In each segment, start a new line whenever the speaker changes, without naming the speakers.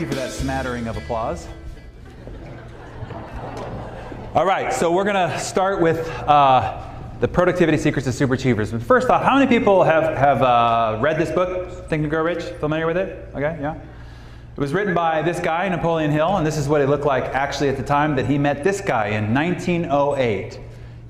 for that smattering of applause. All right, so we're going to start with the productivity secrets of superachievers. But first off, how many people have read this book, Think and Grow Rich? Familiar with it? Okay, yeah. It was written by this guy, Napoleon Hill, and this is what it looked like actually at the time that he met this guy in 1908.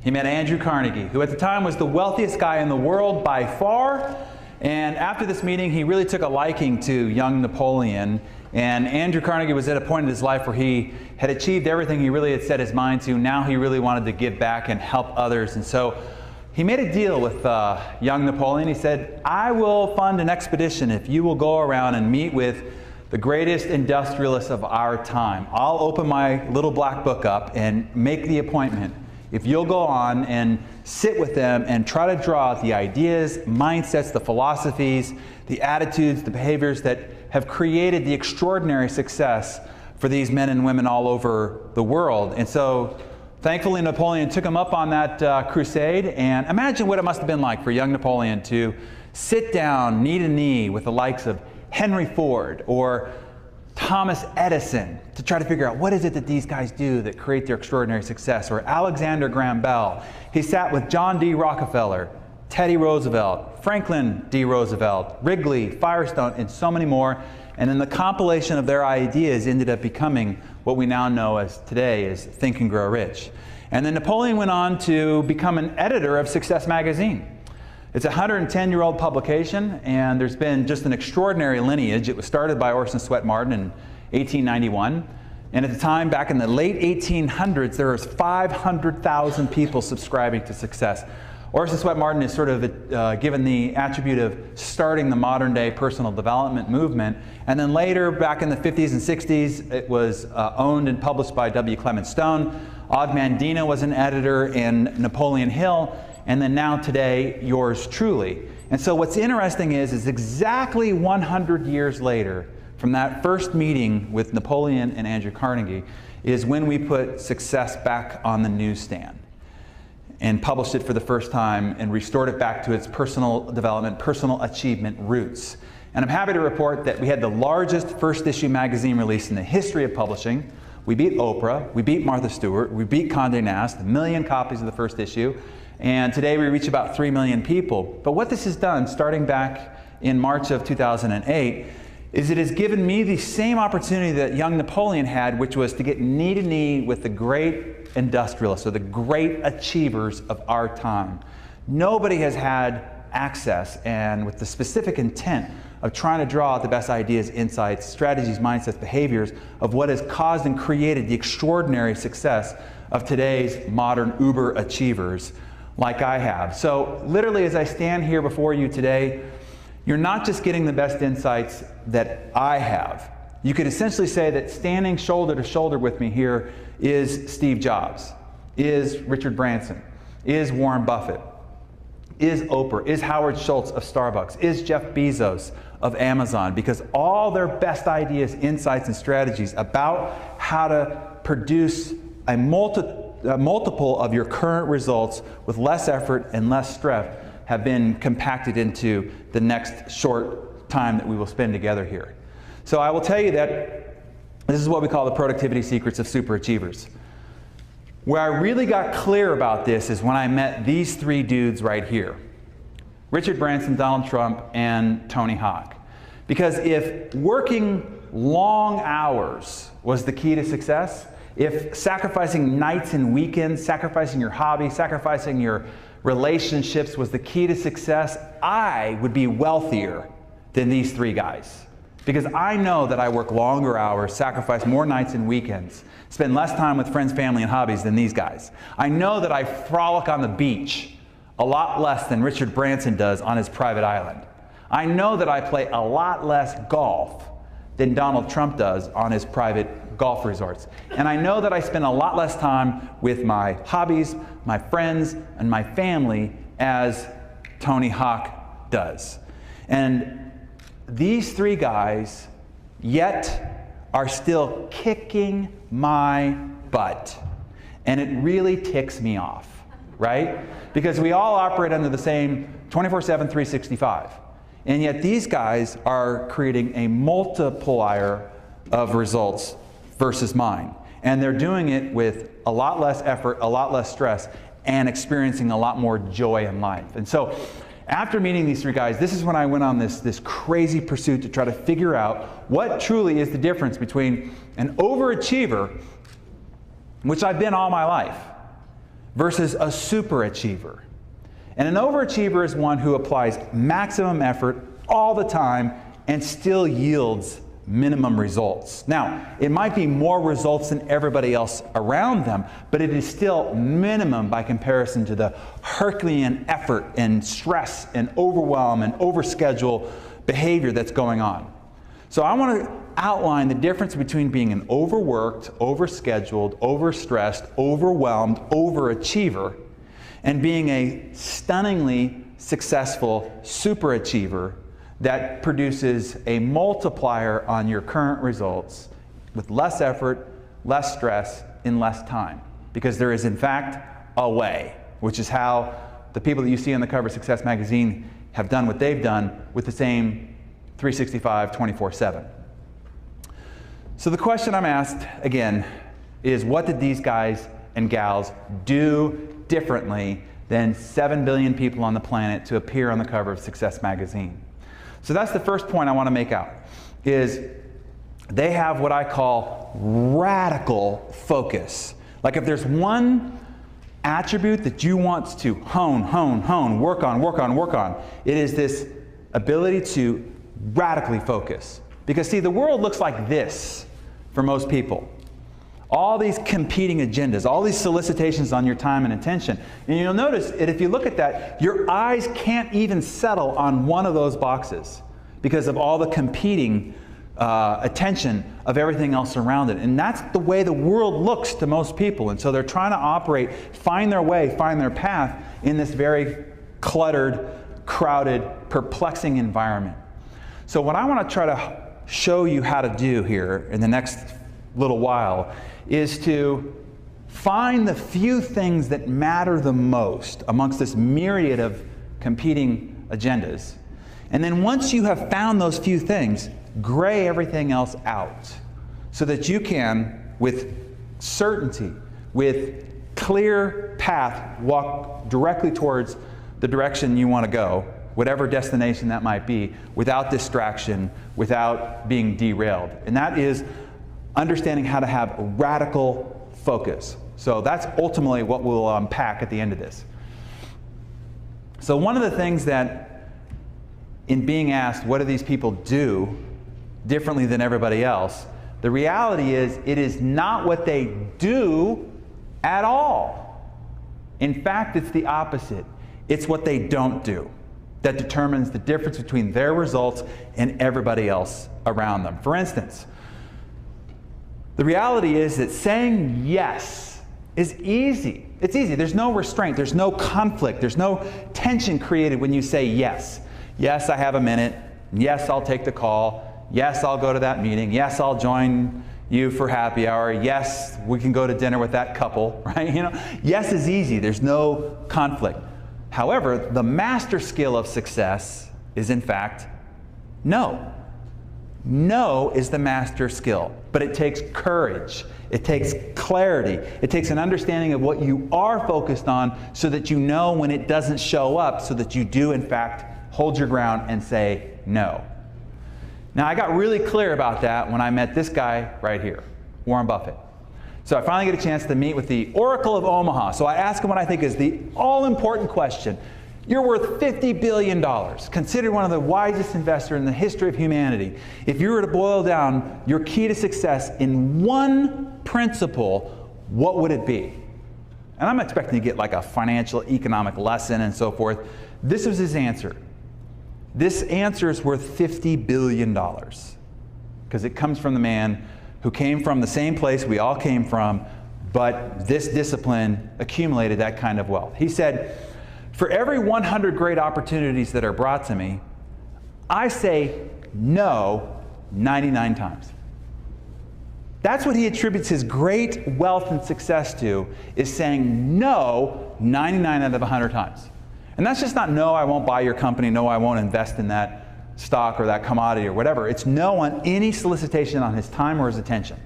He met Andrew Carnegie, who at the time was the wealthiest guy in the world by far. And after this meeting, he really took a liking to young Napoleon. And Andrew Carnegie was at a point in his life where he had achieved everything he really had set his mind to. Now he really wanted to give back and help others. And so he made a deal with young Napoleon. He said, I will fund an expedition if you will go around and meet with the greatest industrialists of our time. I'll open my little black book up and make the appointment. If you'll go on and sit with them and try to draw out the ideas, mindsets, the philosophies, the attitudes, the behaviors that have created the extraordinary success for these men and women all over the world. And so, thankfully, Napoleon took him up on that crusade. And imagine what it must have been like for young Napoleon to sit down knee to knee with the likes of Henry Ford or Thomas Edison to try to figure out what is it that these guys do that create their extraordinary success, or Alexander Graham Bell. He sat with John D. Rockefeller, Teddy Roosevelt, Franklin D. Roosevelt, Wrigley, Firestone, and so many more. And then the compilation of their ideas ended up becoming what we now know as today as Think and Grow Rich. And then Napoleon went on to become an editor of Success Magazine. It's a 110-year-old publication, and there's been just an extraordinary lineage. It was started by Orson Swett Marden in 1891. And at the time, back in the late 1800s, there was 500,000 people subscribing to Success. Orson Swett Marden is sort of given the attribute of starting the modern day personal development movement. And then later, back in the 50s and 60s, it was owned and published by W. Clement Stone. Og Mandino was an editor, and Napoleon Hill. And then now today, yours truly. And so what's interesting is exactly 100 years later, from that first meeting with Napoleon and Andrew Carnegie, is when we put Success back on the newsstand and published it for the first time and restored it back to its personal development, personal achievement roots. And I'm happy to report that we had the largest first issue magazine release in the history of publishing. We beat Oprah, we beat Martha Stewart, we beat Condé Nast, 1 million copies of the first issue. And today we reach about 3 million people. But what this has done, starting back in March of 2008, is it has given me the same opportunity that young Napoleon had, which was to get knee to knee with the great industrialists, or the great achievers of our time. Nobody has had access, and with the specific intent of trying to draw out the best ideas, insights, strategies, mindsets, behaviors of what has caused and created the extraordinary success of today's modern uber achievers like I have. So literally, as I stand here before you today, you're not just getting the best insights that I have. You could essentially say that standing shoulder to shoulder with me here is Steve Jobs, is Richard Branson, is Warren Buffett, is Oprah, is Howard Schultz of Starbucks, is Jeff Bezos of Amazon, because all their best ideas, insights, and strategies about how to produce a multiple of your current results with less effort and less stress have been compacted into the next short time that we will spend together here. So I will tell you that this is what we call the productivity secrets of superachievers. Where I really got clear about this is when I met these 3 dudes right here: Richard Branson, Donald Trump, and Tony Hawk. Because if working long hours was the key to success, if sacrificing nights and weekends, sacrificing your hobby, sacrificing your relationships was the key to success, I would be wealthier than these 3 guys. Because I know that I work longer hours, sacrifice more nights and weekends, spend less time with friends, family, and hobbies than these guys. I know that I frolic on the beach a lot less than Richard Branson does on his private island. I know that I play a lot less golf than Donald Trump does on his private golf resorts. And I know that I spend a lot less time with my hobbies, my friends, and my family as Tony Hawk does. And these 3 guys yet are still kicking my butt. And it really ticks me off, right? Because we all operate under the same 24/7, 365. And yet these guys are creating a multiplier of results versus mine. And they're doing it with a lot less effort, a lot less stress, and experiencing a lot more joy in life. And so after meeting these three guys, this is when I went on this crazy pursuit to try to figure out what truly is the difference between an overachiever, which I've been all my life, versus a superachiever. And an overachiever is one who applies maximum effort all the time and still yields minimum results. Now, it might be more results than everybody else around them, but it is still minimum by comparison to the Herculean effort and stress and overwhelm and overschedule behavior that's going on. So I want to outline the difference between being an overworked, overscheduled, overstressed, overwhelmed overachiever and being a stunningly successful superachiever that produces a multiplier on your current results with less effort, less stress, in less time. Because there is, in fact, a way, which is how the people that you see on the cover of Success Magazine have done what they've done with the same 365, 24/7. So the question I'm asked, again, is what did these guys and gals do differently than 7 billion people on the planet to appear on the cover of Success Magazine? So that's the first point I want to make out, is they have what I call radical focus. Like if there's one attribute that you want to hone, work on, it is this ability to radically focus. Because see, the world looks like this for most people. All these competing agendas, all these solicitations on your time and attention. And you'll notice that if you look at that, your eyes can't even settle on one of those boxes because of all the competing attention of everything else around it. And that's the way the world looks to most people. And so they're trying to operate, find their way, find their path in this very cluttered, crowded, perplexing environment. So what I want to try to show you how to do here in the next little while is to find the few things that matter the most amongst this myriad of competing agendas. And then once you have found those few things, gray everything else out so that you can, with certainty, with clear path, walk directly towards the direction you want to go, whatever destination that might be, without distraction, without being derailed. And that is understanding how to have radical focus. So that's ultimately what we'll unpack at the end of this. So one of the things that, in being asked, what do these people do differently than everybody else, the reality is it is not what they do at all. In fact, it's the opposite. It's what they don't do that determines the difference between their results and everybody else around them. For instance, the reality is that saying yes is easy. It's easy. There's no restraint. There's no conflict. There's no tension created when you say yes. Yes, I have a minute. Yes, I'll take the call. Yes, I'll go to that meeting. Yes, I'll join you for happy hour. Yes, we can go to dinner with that couple, right? You know, yes is easy. There's no conflict. However, the master skill of success is, in fact, no. No is the master skill, but it takes courage. It takes clarity. It takes an understanding of what you are focused on so that you know when it doesn't show up, so that you do, in fact, hold your ground and say no. Now, I got really clear about that when I met this guy right here, Warren Buffett. So I finally get a chance to meet with the Oracle of Omaha. So I ask him what I think is the all-important question. You're worth $50 billion, considered one of the wisest investors in the history of humanity. If you were to boil down your key to success in one principle, what would it be? And I'm expecting to get like a financial economic lesson and so forth. This was his answer. This answer is worth $50 billion because it comes from the man who came from the same place we all came from, but this discipline accumulated that kind of wealth. He said, for every 100 great opportunities that are brought to me, I say no 99 times. That's what he attributes his great wealth and success to, is saying no 99 out of 100 times. And that's just not no, I won't buy your company, no, I won't invest in that. stock or that commodity or whatever. It's no on any solicitation on his time or his attention.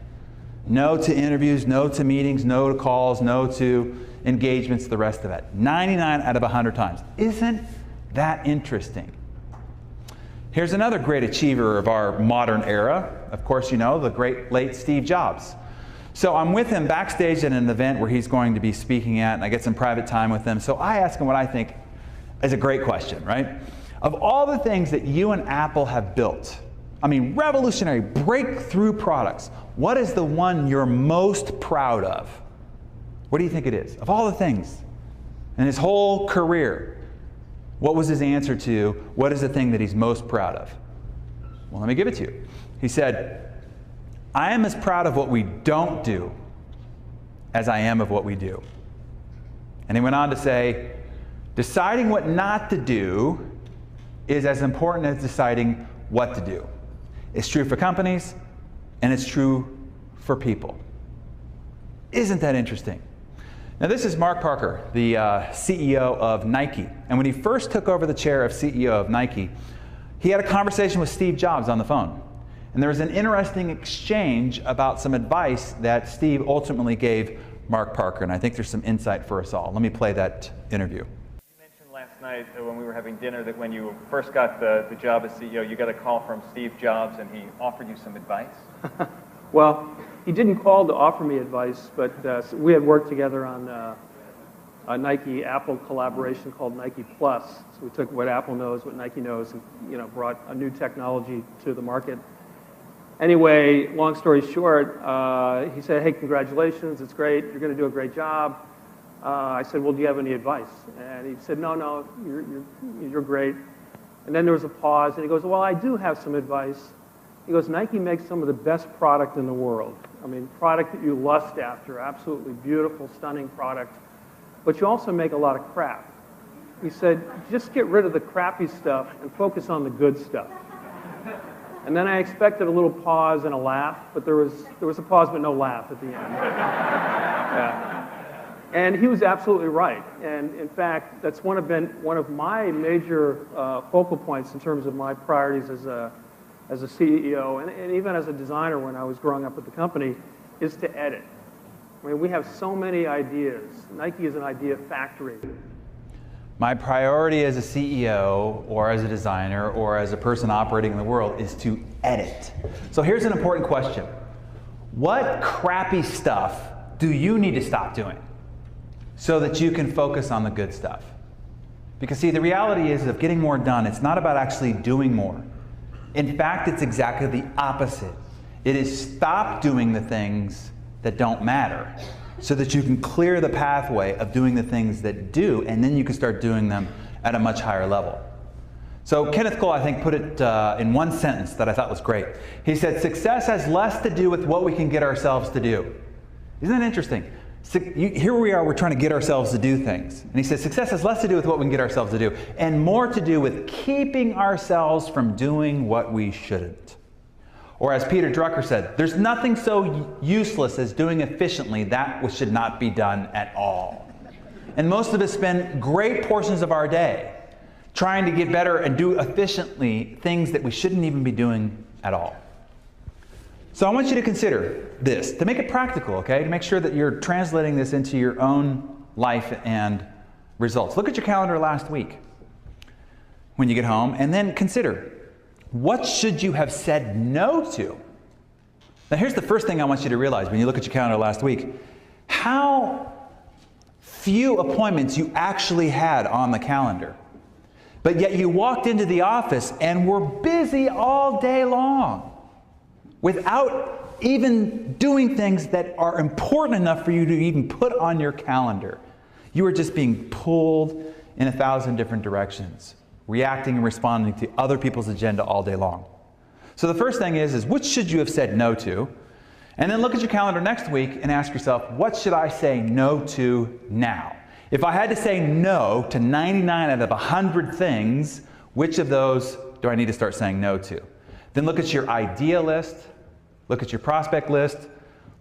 No to interviews, no to meetings, no to calls, no to engagements, the rest of it. 99 out of 100 times. Isn't that interesting? Here's another great achiever of our modern era. Of course, you know, the great late Steve Jobs. So I'm with him backstage at an event where he's going to be speaking at, and I get some private time with him. So I ask him what I think is a great question, right? Of all the things that you and Apple have built, I mean, revolutionary, breakthrough products, what is the one you're most proud of? What do you think it is? Of all the things in his whole career, what was his answer to what is the thing that he's most proud of? Well, let me give it to you. He said, I am as proud of what we don't do as I am of what we do. And he went on to say, deciding what not to do is as important as deciding what to do. It's true for companies, and it's true for people. Isn't that interesting? Now this is Mark Parker, the CEO of Nike. And when he first took over the chair of CEO of Nike, he had a conversation with Steve Jobs on the phone. And there was an interesting exchange about some advice that Steve ultimately gave Mark Parker. And I think there's some insight for us all. Let me play that interview.
You mentioned last night when we were having dinner that when you first got the job as CEO, you got a call from Steve Jobs and he offered you some advice.
Well, he didn't call to offer me advice, but we had worked together on a Nike-Apple collaboration called Nike Plus. So we took what Apple knows, what Nike knows, and brought a new technology to the market. Anyway, long story short, he said, hey, congratulations, it's great, you're going to do a great job. I said, well, do you have any advice? And he said, no, you're great. And then there was a pause, and he goes, well, I do have some advice. He goes, Nike makes some of the best product in the world. I mean, product that you lust after, absolutely beautiful, stunning product. But you also make a lot of crap. He said, just get rid of the crappy stuff and focus on the good stuff. And then I expected a little pause and a laugh, but there was a pause but no laugh at the end. Yeah. And he was absolutely right. And in fact, that's been one of my major focal points in terms of my priorities as a CEO and even as a designer when I was growing up at the company, is to edit. I mean, we have so many ideas. Nike is an idea factory.
My priority as a CEO or as a designer or as a person operating in the world is to edit. So here's an important question. What crappy stuff do you need to stop doing so that you can focus on the good stuff? Because see, the reality is of getting more done, it's not about actually doing more. In fact, it's exactly the opposite. It is stop doing the things that don't matter so that you can clear the pathway of doing the things that do, and then you can start doing them at a much higher level. So Kenneth Cole, I think, put it in one sentence that I thought was great. He said, success has less to do with what we can get ourselves to do. Isn't that interesting? Here we are, we're trying to get ourselves to do things. And he says, success has less to do with what we can get ourselves to do, and more to do with keeping ourselves from doing what we shouldn't. Or as Peter Drucker said, there's nothing so useless as doing efficiently that which should not be done at all. And most of us spend great portions of our day trying to get better and do efficiently things that we shouldn't even be doing at all. So I want you to consider this, to make it practical, okay? To make sure that you're translating this into your own life and results. Look at your calendar last week when you get home, and then consider, what should you have said no to? Now here's the first thing I want you to realize when you look at your calendar last week. How few appointments you actually had on the calendar. But yet you walked into the office and were busy all day long without even doing things that are important enough for you to even put on your calendar. You were just being pulled in 1,000 different directions, reacting and responding to other people's agenda all day long. So the first thing is which should you have said no to? And then look at your calendar next week and ask yourself, what should I say no to now? If I had to say no to 99 out of 100 things, which of those do I need to start saying no to? Then look at your idea list, look at your prospect list,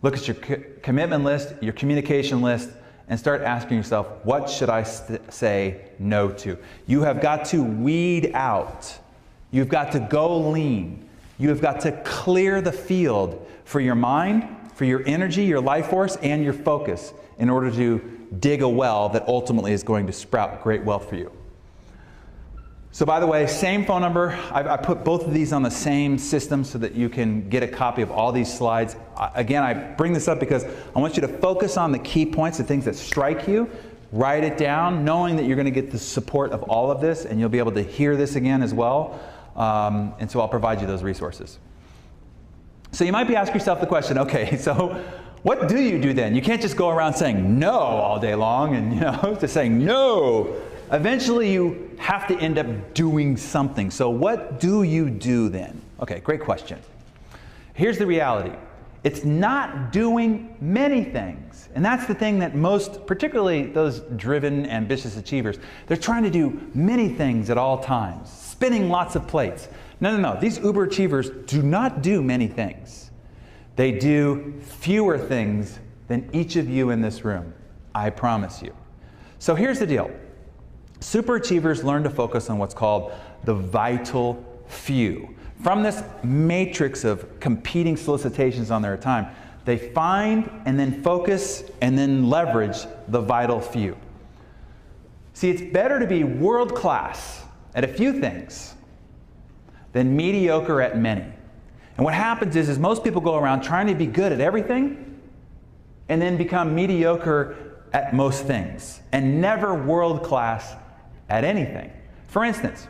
look at your commitment list, your communication list, and start asking yourself, what should I say no to? You have got to weed out You've got to go lean. You have got to clear the field for your mind, for your energy, your life force, and your focus in order to dig a well that ultimately is going to sprout great wealth for you. So by the way, same phone number. I put both of these on the same system so that you can get a copy of all these slides. Again, I bring this up because I want you to focus on the key points, the things that strike you. Write it down, knowing that you're going to get the support of all of this, and you'll be able to hear this again as well. And so I'll provide you those resources. So you might be asking yourself the question, okay, so what do you do then? You can't just go around saying no all day long and, just saying no. Eventually you have to end up doing something. So what do you do then? Okay, great question. Here's the reality. It's not doing many things. And that's the thing that most, particularly those driven, ambitious achievers, they're trying to do many things at all times, spinning lots of plates. No. These uber achievers do not do many things. They do fewer things than each of you in this room. I promise you. So here's the deal. Super achievers learn to focus on what's called the vital few. From this matrix of competing solicitations on their time, they find and then focus and then leverage the vital few. See, it's better to be world class at a few things than mediocre at many. And what happens is most people go around trying to be good at everything and then become mediocre at most things and never world class at anything. For instance,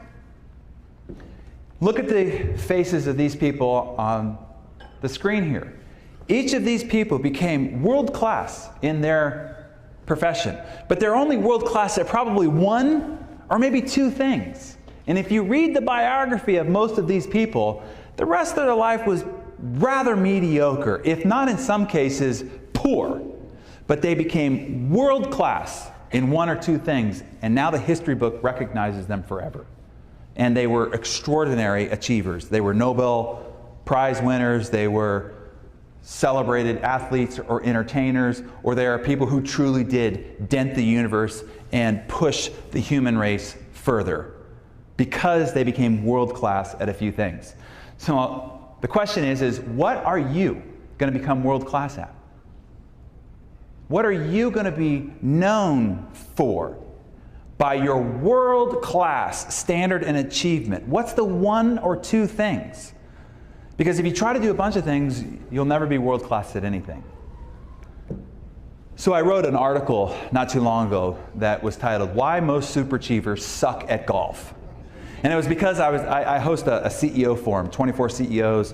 look at the faces of these people on the screen here. Each of these people became world class in their profession, but they're only world class at probably one or maybe two things. And if you read the biography of most of these people, the rest of their life was rather mediocre, if not in some cases poor. But they became world class in one or two things, and now the history book recognizes them forever. And they were extraordinary achievers. They were Nobel Prize winners, they were celebrated athletes or entertainers, or they are people who truly did dent the universe and push the human race further because they became world class at a few things. So the question is what are you going to become world class at? What are you going to be known for by your world-class standard and achievement? What's the one or two things? Because if you try to do a bunch of things, you'll never be world-class at anything. So I wrote an article not too long ago that was titled, Why Most Superachievers Suck at Golf. And it was because I host a CEO forum, 24 CEOs.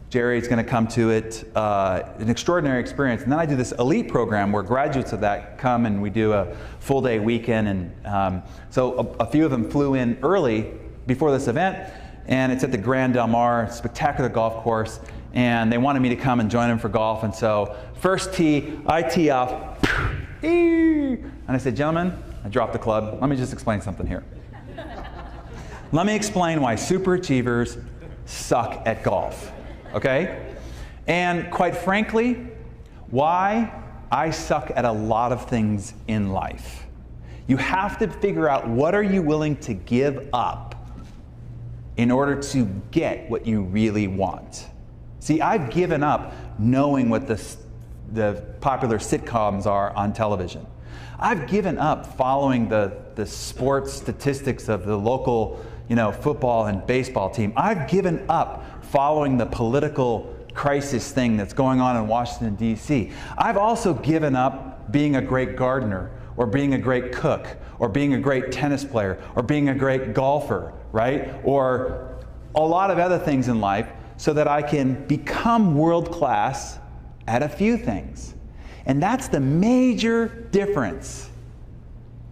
Jerry's going to come to it, an extraordinary experience. And then I do this elite program where graduates of that come and we do a full day weekend. And so a few of them flew in early before this event, and it's at the Grand Del Mar, spectacular golf course. And they wanted me to come and join them for golf. And so first tee, I tee off, and I said, gentlemen, I dropped the club. Let me just explain something here. Let me explain why superachievers suck at golf. Okay? And quite frankly, why I suck at a lot of things in life. You have to figure out what are you willing to give up in order to get what you really want. See, I've given up knowing what the popular sitcoms are on television. I've given up following the sports statistics of the local, football and baseball team. I've given up following the political crisis thing that's going on in Washington, D.C. I've also given up being a great gardener, or being a great cook, or being a great tennis player, or being a great golfer, right? Or a lot of other things in life so that I can become world class at a few things. And that's the major difference,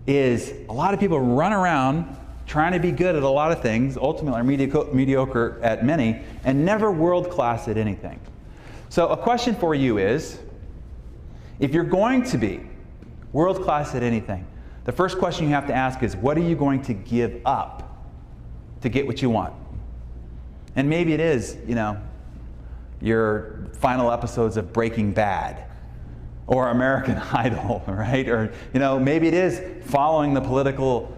is a lot of people run around trying to be good at a lot of things, ultimately are mediocre at many, and never world class at anything. So a question for you is, if you're going to be world class at anything, the first question you have to ask is, what are you going to give up to get what you want? And maybe it is, your final episodes of Breaking Bad or American Idol, right? Or, maybe it is following the political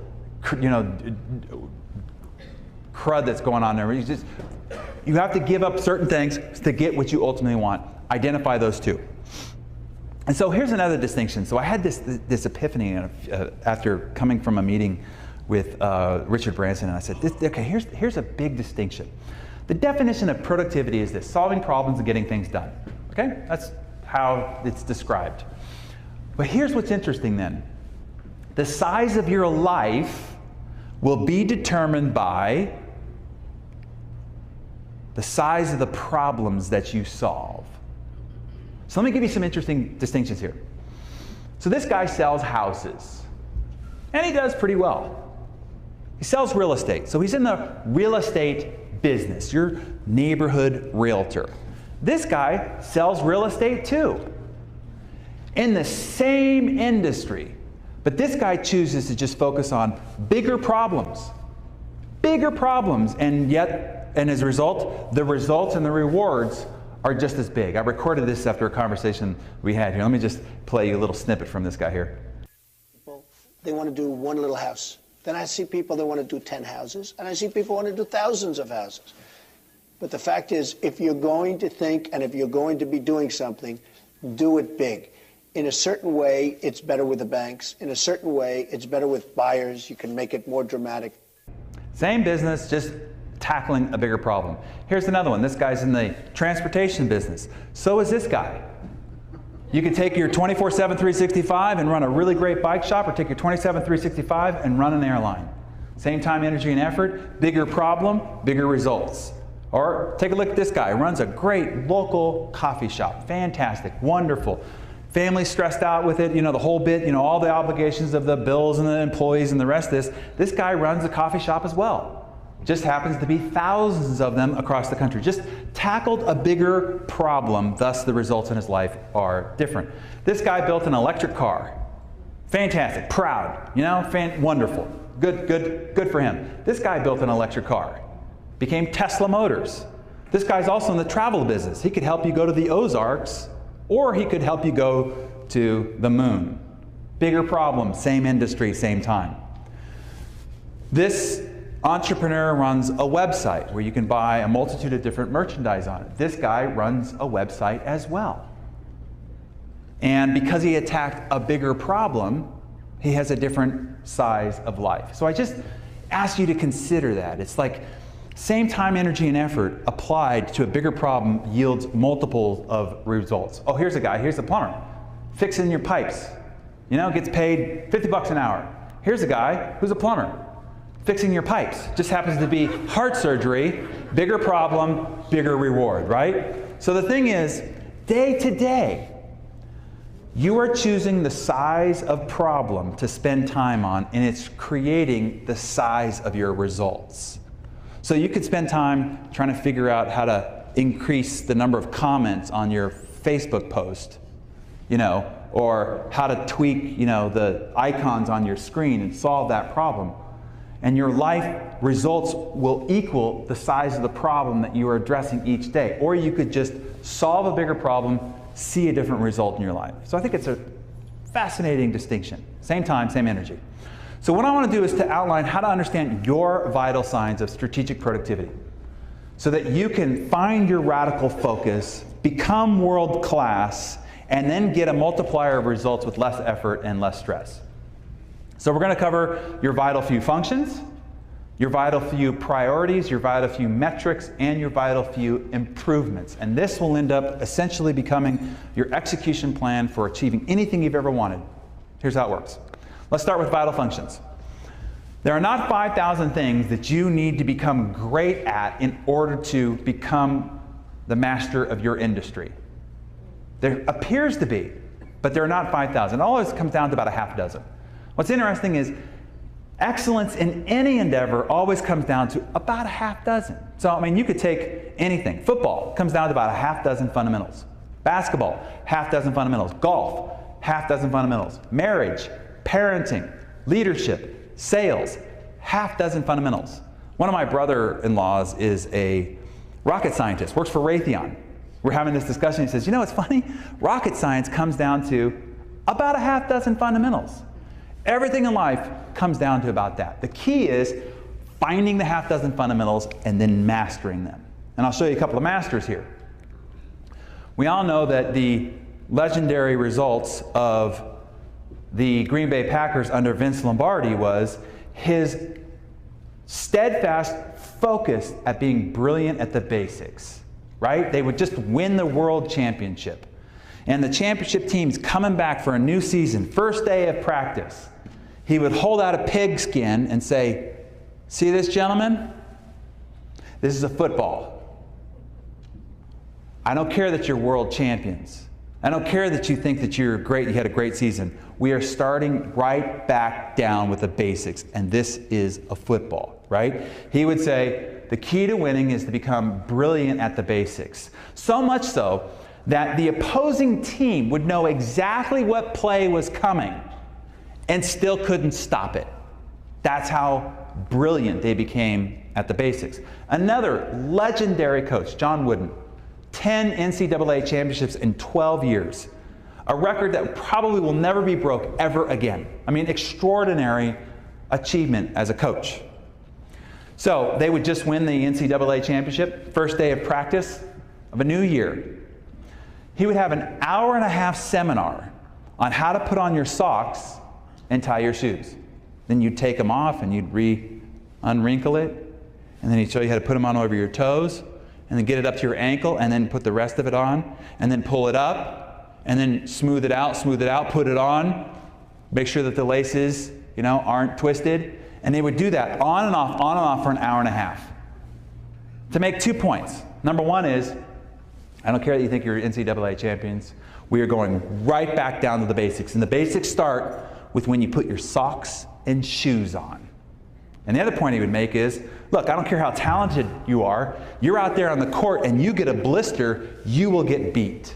crud that's going on there. You have to give up certain things to get what you ultimately want. Identify those two. And so here's another distinction. So I had this epiphany after coming from a meeting with Richard Branson, and I said, okay, here's a big distinction. The definition of productivity is this: solving problems and getting things done. Okay? That's how it's described. But here's what's interesting then. The size of your life will be determined by the size of the problems that you solve. So let me give you some interesting distinctions here. So this guy sells houses, and he does pretty well. He sells real estate. So he's in the real estate business, your neighborhood realtor. This guy sells real estate too, in the same industry. But this guy chooses to just focus on bigger problems, and as a result, the results and the rewards are just as big. I recorded this after a conversation we had here. Let me just play you a little snippet from this guy here.
People, they want to do one little house. Then I see people that want to do 10 houses, and I see people want to do thousands of houses. But the fact is, if you're going to think and if you're going to be doing something, do it big. In a certain way, it's better with the banks. In a certain way, it's better with buyers. You can make it more dramatic. Same
business, just tackling a bigger problem. Here's another one. This guy's in the transportation business. So is this guy. You can take your 24/7 365 and run a really great bike shop, or take your 27 365 and run an airline. Same time, energy, and effort, bigger problem, bigger results. Or take a look at this guy. Runs a great local coffee shop. Fantastic, wonderful. Family stressed out with it, the whole bit, all the obligations of the bills and the employees and the rest of this. This guy runs a coffee shop as well. Just happens to be thousands of them across the country. Just tackled a bigger problem, thus the results in his life are different. This guy built an electric car. Fantastic, proud, wonderful. Good for him. This guy built an electric car. Became Tesla Motors. This guy's also in the travel business. He could help you go to the Ozarks, or he could help you go to the moon. Bigger problem, same industry, same time. This entrepreneur runs a website where you can buy a multitude of different merchandise on it. This guy runs a website as well. And because he attacked a bigger problem, he has a different size of life. So I just ask you to consider that. It's like same time, energy, and effort applied to a bigger problem yields multiples of results. Oh, here's a guy, here's a plumber, fixing your pipes. Gets paid 50 bucks an hour. Here's a guy who's a plumber, fixing your pipes. Just happens to be heart surgery, bigger problem, bigger reward, right? So the thing is, day to day, you are choosing the size of problem to spend time on, and it's creating the size of your results. So you could spend time trying to figure out how to increase the number of comments on your Facebook post, or how to tweak, the icons on your screen and solve that problem. And your life results will equal the size of the problem that you are addressing each day. Or you could just solve a bigger problem, see a different result in your life. So I think it's a fascinating distinction. Same time, same energy. So what I want to do is to outline how to understand your vital signs of strategic productivity, so that you can find your radical focus, become world class, and then get a multiplier of results with less effort and less stress. So we're going to cover your vital few functions, your vital few priorities, your vital few metrics, and your vital few improvements. And this will end up essentially becoming your execution plan for achieving anything you've ever wanted. Here's how it works. Let's start with vital functions. There are not 5,000 things that you need to become great at in order to become the master of your industry. There appears to be, but there are not 5,000. All this comes down to about a half dozen. What's interesting is excellence in any endeavor always comes down to about a half dozen. So, you could take anything. Football comes down to about a half dozen fundamentals. Basketball, half dozen fundamentals. Golf, half dozen fundamentals. Marriage, parenting, leadership, sales, half dozen fundamentals. One of my brother-in-laws is a rocket scientist, works for Raytheon. We're having this discussion. He says, it's funny, rocket science comes down to about a half dozen fundamentals. Everything in life comes down to about that. The key is finding the half dozen fundamentals and then mastering them. And I'll show you a couple of masters here. We all know that the legendary results of the Green Bay Packers under Vince Lombardi was his steadfast focus at being brilliant at the basics, right? They would just win the world championship. And the championship team's coming back for a new season, first day of practice. He would hold out a pigskin and say, "See this, gentlemen? This is a football. I don't care that you're world champions. I don't care that you think that you're great, you had a great season. We are starting right back down with the basics, and this is a football," right? He would say, the key to winning is to become brilliant at the basics. So much so that the opposing team would know exactly what play was coming and still couldn't stop it. That's how brilliant they became at the basics. Another legendary coach, John Wooden, 10 NCAA championships in 12 years. A record that probably will never be broke ever again. I mean, extraordinary achievement as a coach. So they would just win the NCAA championship, first day of practice of a new year. He would have an hour-and-a-half seminar on how to put on your socks and tie your shoes. Then you'd take them off and you'd unwrinkle it, and then he'd show you how to put them on over your toes, and then get it up to your ankle, and then put the rest of it on, and then pull it up, and then smooth it out, put it on, make sure that the laces, aren't twisted. And they would do that on and off for an hour and a half. To make 2 points. Number one is, I don't care that you think you're NCAA champions. We are going right back down to the basics. And the basics start with when you put your socks and shoes on. And the other point he would make is, look, I don't care how talented you are. You're out there on the court and you get a blister, you will get beat.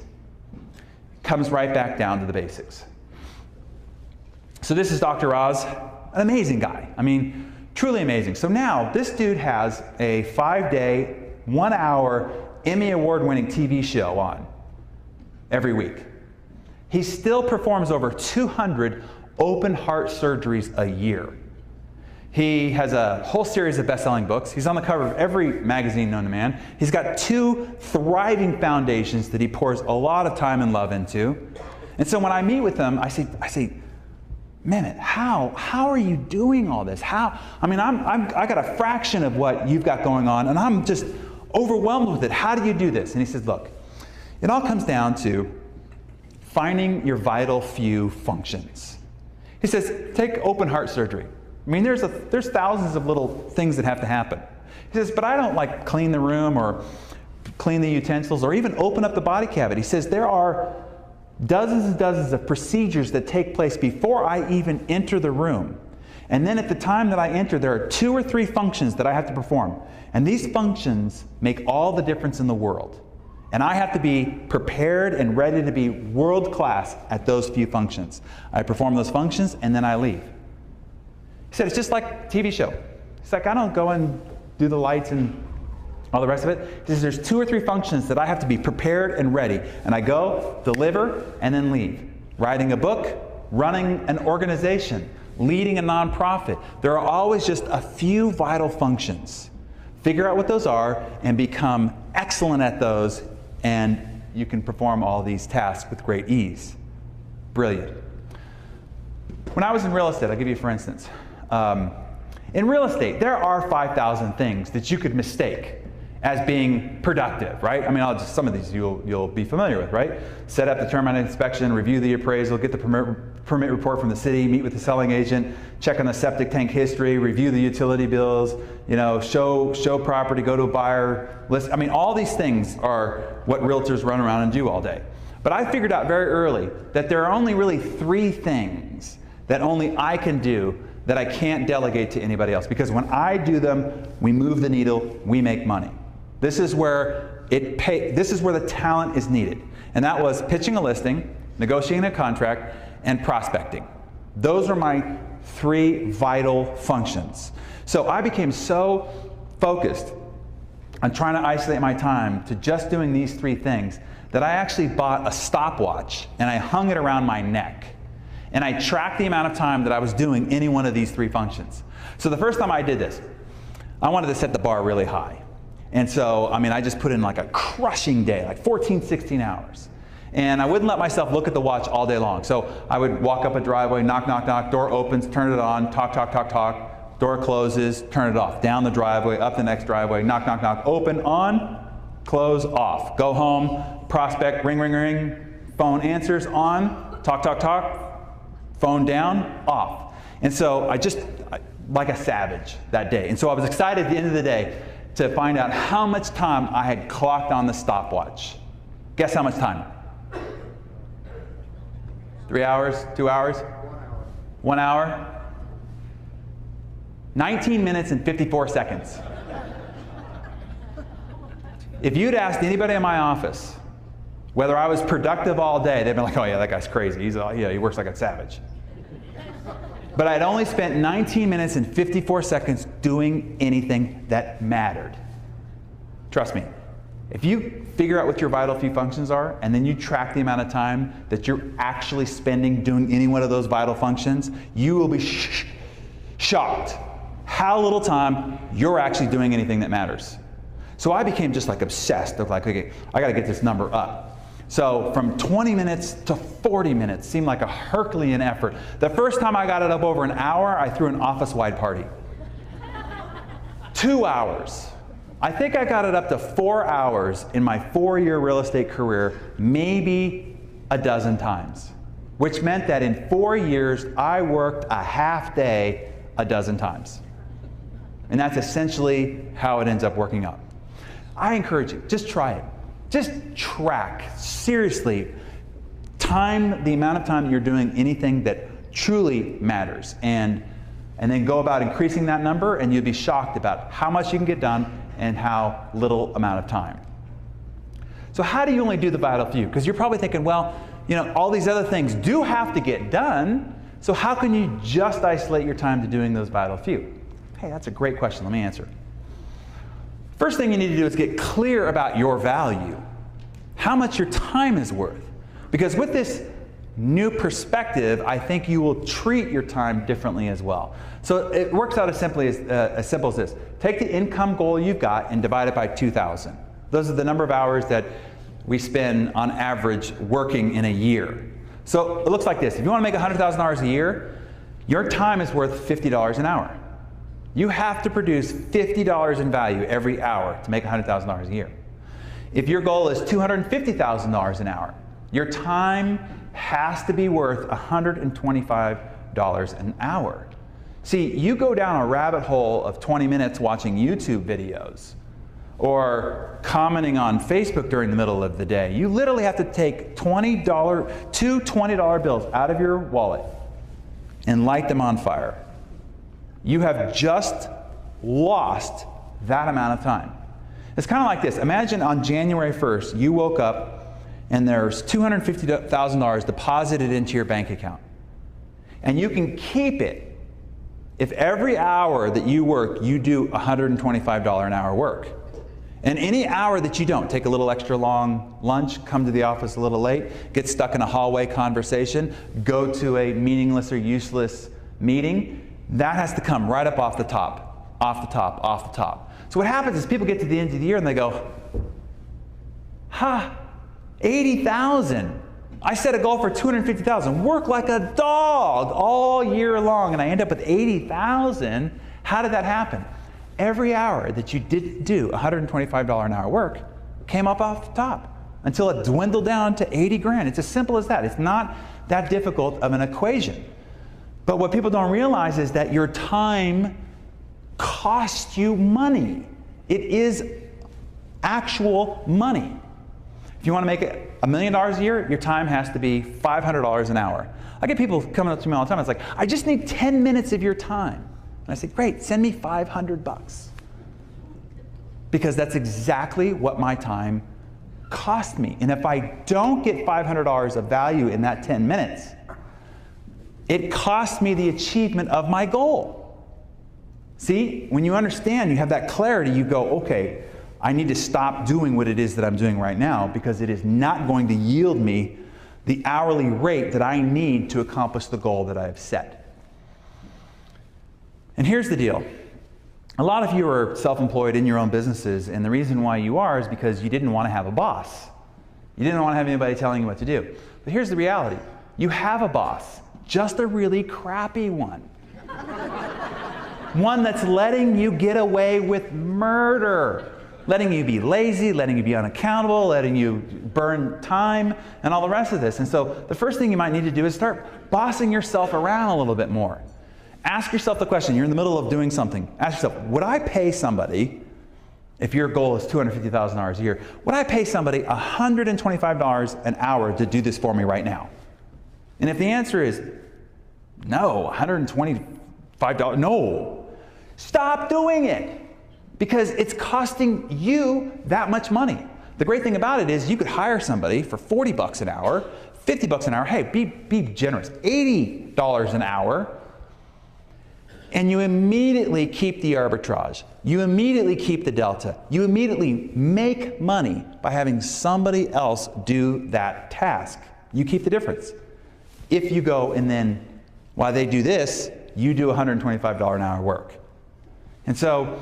Comes right back down to the basics. So this is Dr. Oz, an amazing guy. I mean, truly amazing. So now this dude has a 5-day, 1-hour Emmy Award-winning TV show on every week. He still performs over 200 open heart surgeries a year. He has a whole series of best-selling books. He's on the cover of every magazine known to man. He's got 2 thriving foundations that he pours a lot of time and love into. And so when I meet with him, I say, Mehmet, how are you doing all this? I got a fraction of what you've got going on, and I'm just overwhelmed with it. How do you do this? And he says, look, it all comes down to finding your vital few functions. He says, take open heart surgery. I mean, there's thousands of little things that have to happen. He says, but I don't like clean the room or clean the utensils or even open up the body cavity. He says, there are dozens and dozens of procedures that take place before I even enter the room. And then at the time that I enter, there are 2 or 3 functions that I have to perform. And these functions make all the difference in the world. And I have to be prepared and ready to be world class at those few functions. I perform those functions and then I leave. He said, it's just like a TV show. It's like I don't go and do the lights and all the rest of it. He says there's 2 or 3 functions that I have to be prepared and ready. And I go, deliver, and then leave. Writing a book, running an organization, leading a nonprofit. There are always just a few vital functions. Figure out what those are and become excellent at those, and you can perform all these tasks with great ease. Brilliant. When I was in real estate, I'll give you for instance. In real estate, there are 5,000 things that you could mistake as being productive, right? I mean, some of these you'll be familiar with, right? Set up the termite inspection, review the appraisal, get the permit report from the city, meet with the selling agent, check on the septic tank history, review the utility bills, show property, go to a buyer list. I mean, all these things are what realtors run around and do all day. But I figured out very early that there are only really 3 things that only I can do that I can't delegate to anybody else. Because when I do them, we move the needle, we make money. This is where the talent is needed. And that was pitching a listing, negotiating a contract, and prospecting. Those are my 3 vital functions. So I became so focused on trying to isolate my time to just doing these 3 things that I actually bought a stopwatch and I hung it around my neck. And I tracked the amount of time that I was doing any one of these 3 functions. So the first time I did this, I wanted to set the bar really high. And so, I mean, I just put in like a crushing day, like 14, 16 hours. And I wouldn't let myself look at the watch all day long. So I would walk up a driveway, knock, knock, knock, door opens, turn it on, talk, talk, talk, talk, door closes, turn it off, down the driveway, up the next driveway, knock, knock, knock, open, on, close, off. Go home, prospect, ring, ring, ring, phone answers, on, talk, talk, talk, phone down, off. And so like a savage that day. And so I was excited at the end of the day to find out how much time I had clocked on the stopwatch. Guess how much time? 3 hours? 2 hours? 1 hour? 19 minutes and 54 seconds. If you'd asked anybody in my office whether I was productive all day, they'd be like, oh yeah, that guy's crazy. He works like a savage. But I'd only spent 19 minutes and 54 seconds doing anything that mattered. Trust me, if you figure out what your vital few functions are, and then you track the amount of time that you're actually spending doing any one of those vital functions, you will be shocked how little time you're actually doing anything that matters. So I became just like obsessed of like, okay, I gotta get this number up. So from 20 minutes to 40 minutes seemed like a Herculean effort. The first time I got it up over an hour, I threw an office-wide party. 2 hours. I think I got it up to 4 hours in my 4-year real estate career, maybe a dozen times, which meant that in 4 years, I worked a half day a dozen times. And that's essentially how it ends up working out. I encourage you, just try it. Just track, seriously, time the amount of time you're doing anything that truly matters, and then go about increasing that number, and you'll be shocked about how much you can get done and how little amount of time. So how do you only do the vital few? Because you're probably thinking, well, you know, all these other things do have to get done, so how can you just isolate your time to doing those vital few? Hey, that's a great question. Let me answer. First thing you need to do is get clear about your value, how much your time is worth. Because with this new perspective, I think you will treat your time differently as well. So it works out as simple as this. Take the income goal you've got and divide it by 2,000. Those are the number of hours that we spend on average working in a year. So it looks like this. If you want to make $100,000 a year, your time is worth $50 an hour. You have to produce $50 in value every hour to make $100,000 a year. If your goal is $250,000 an hour, your time has to be worth $125 an hour. See, you go down a rabbit hole of 20 minutes watching YouTube videos or commenting on Facebook during the middle of the day. You literally have to take two $20 bills out of your wallet and light them on fire. You have just lost that amount of time. It's kind of like this. Imagine on January 1st, you woke up and there's $250,000 deposited into your bank account. And you can keep it if every hour that you work, you do $125 an hour work. And any hour that you don't, take a little extra long lunch, come to the office a little late, get stuck in a hallway conversation, go to a meaningless or useless meeting, that has to come right up off the top, off the top, off the top. So what happens is people get to the end of the year and they go, ha, 80,000. I set a goal for 250,000. Work like a dog all year long, and I end up with 80,000. How did that happen? Every hour that you did do $125 an hour work came up off the top until it dwindled down to 80 grand. It's as simple as that. It's not that difficult of an equation. But what people don't realize is that your time costs you money. It is actual money. If you want to make $1 million a year, your time has to be $500 an hour. I get people coming up to me all the time. It's like, I just need 10 minutes of your time. And I say, great, send me $500. Because that's exactly what my time cost me. And if I don't get $500 of value in that 10 minutes, it costs me the achievement of my goal. See, when you understand, you have that clarity, you go, okay, I need to stop doing what it is that I'm doing right now because it is not going to yield me the hourly rate that I need to accomplish the goal that I have set. And here's the deal. A lot of you are self-employed in your own businesses, and the reason why you are is because you didn't want to have a boss. You didn't want to have anybody telling you what to do. But here's the reality. You have a boss, just a really crappy one. One that's letting you get away with murder, letting you be lazy, letting you be unaccountable, letting you burn time, and all the rest of this. And so the first thing you might need to do is start bossing yourself around a little bit more. Ask yourself the question. You're in the middle of doing something. Ask yourself, would I pay somebody, if your goal is $250,000 a year, would I pay somebody $125 an hour to do this for me right now? And if the answer is no, $125, no, stop doing it, because it's costing you that much money. The great thing about it is you could hire somebody for 40 bucks an hour, 50 bucks an hour, hey, be generous, $80 an hour, and you immediately keep the arbitrage. You immediately keep the delta. You immediately make money by having somebody else do that task. You keep the difference. If you go and then, while they do this, you do $125 an hour work. And so,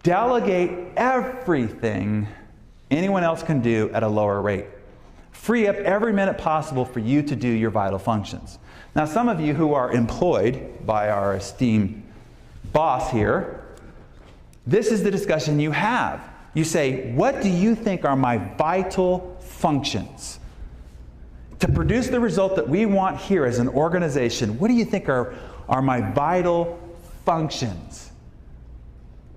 delegate everything anyone else can do at a lower rate. Free up every minute possible for you to do your vital functions. Now, some of you who are employed by our esteemed boss here, this is the discussion you have. You say, what do you think are my vital functions? To produce the result that we want here as an organization, what do you think are my vital functions?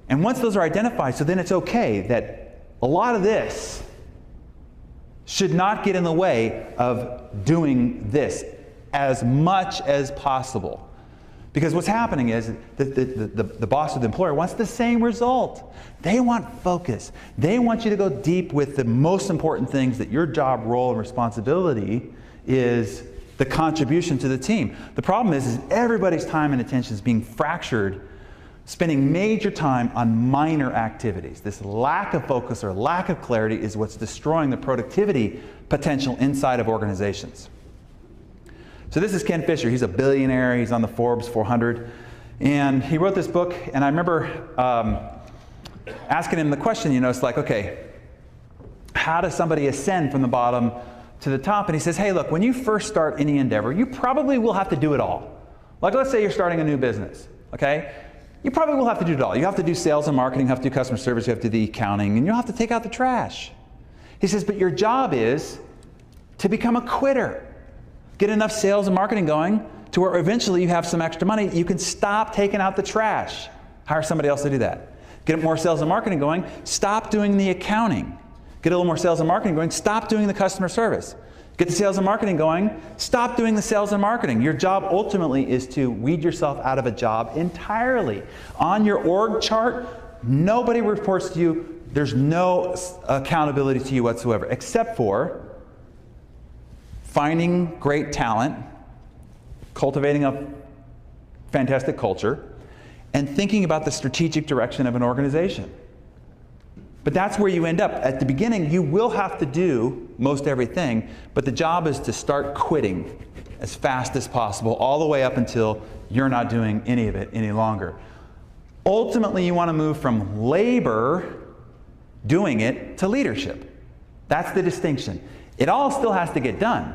And once those are identified, so then it's okay that a lot of this should not get in the way of doing this as much as possible. Because what's happening is the boss or the employer wants the same result. They want focus. They want you to go deep with the most important things that your job, role, and responsibility is the contribution to the team. The problem is everybody's time and attention is being fractured, spending major time on minor activities. This lack of focus or lack of clarity is what's destroying the productivity potential inside of organizations. So this is Ken Fisher. He's a billionaire. He's on the Forbes 400. And he wrote this book, and I remember asking him the question, it's like, okay, how does somebody ascend from the bottom to the top? And he says, hey, look, when you first start any endeavor, you probably will have to do it all. Like, let's say you're starting a new business, okay? You probably will have to do it all. You have to do sales and marketing, you have to do customer service, you have to do the accounting, and you'll have to take out the trash. He says, but your job is to become a quitter. Get enough sales and marketing going to where eventually you have some extra money. You can stop taking out the trash. Hire somebody else to do that. Get more sales and marketing going. Stop doing the accounting. Get a little more sales and marketing going. Stop doing the customer service. Get the sales and marketing going. Stop doing the sales and marketing. Your job ultimately is to weed yourself out of a job entirely. On your org chart, nobody reports to you. There's no accountability to you whatsoever, except for finding great talent, cultivating a fantastic culture, and thinking about the strategic direction of an organization. But that's where you end up. At the beginning, you will have to do most everything, but the job is to start quitting as fast as possible, all the way up until you're not doing any of it any longer. Ultimately, you want to move from labor, doing it, to leadership. That's the distinction. It all still has to get done,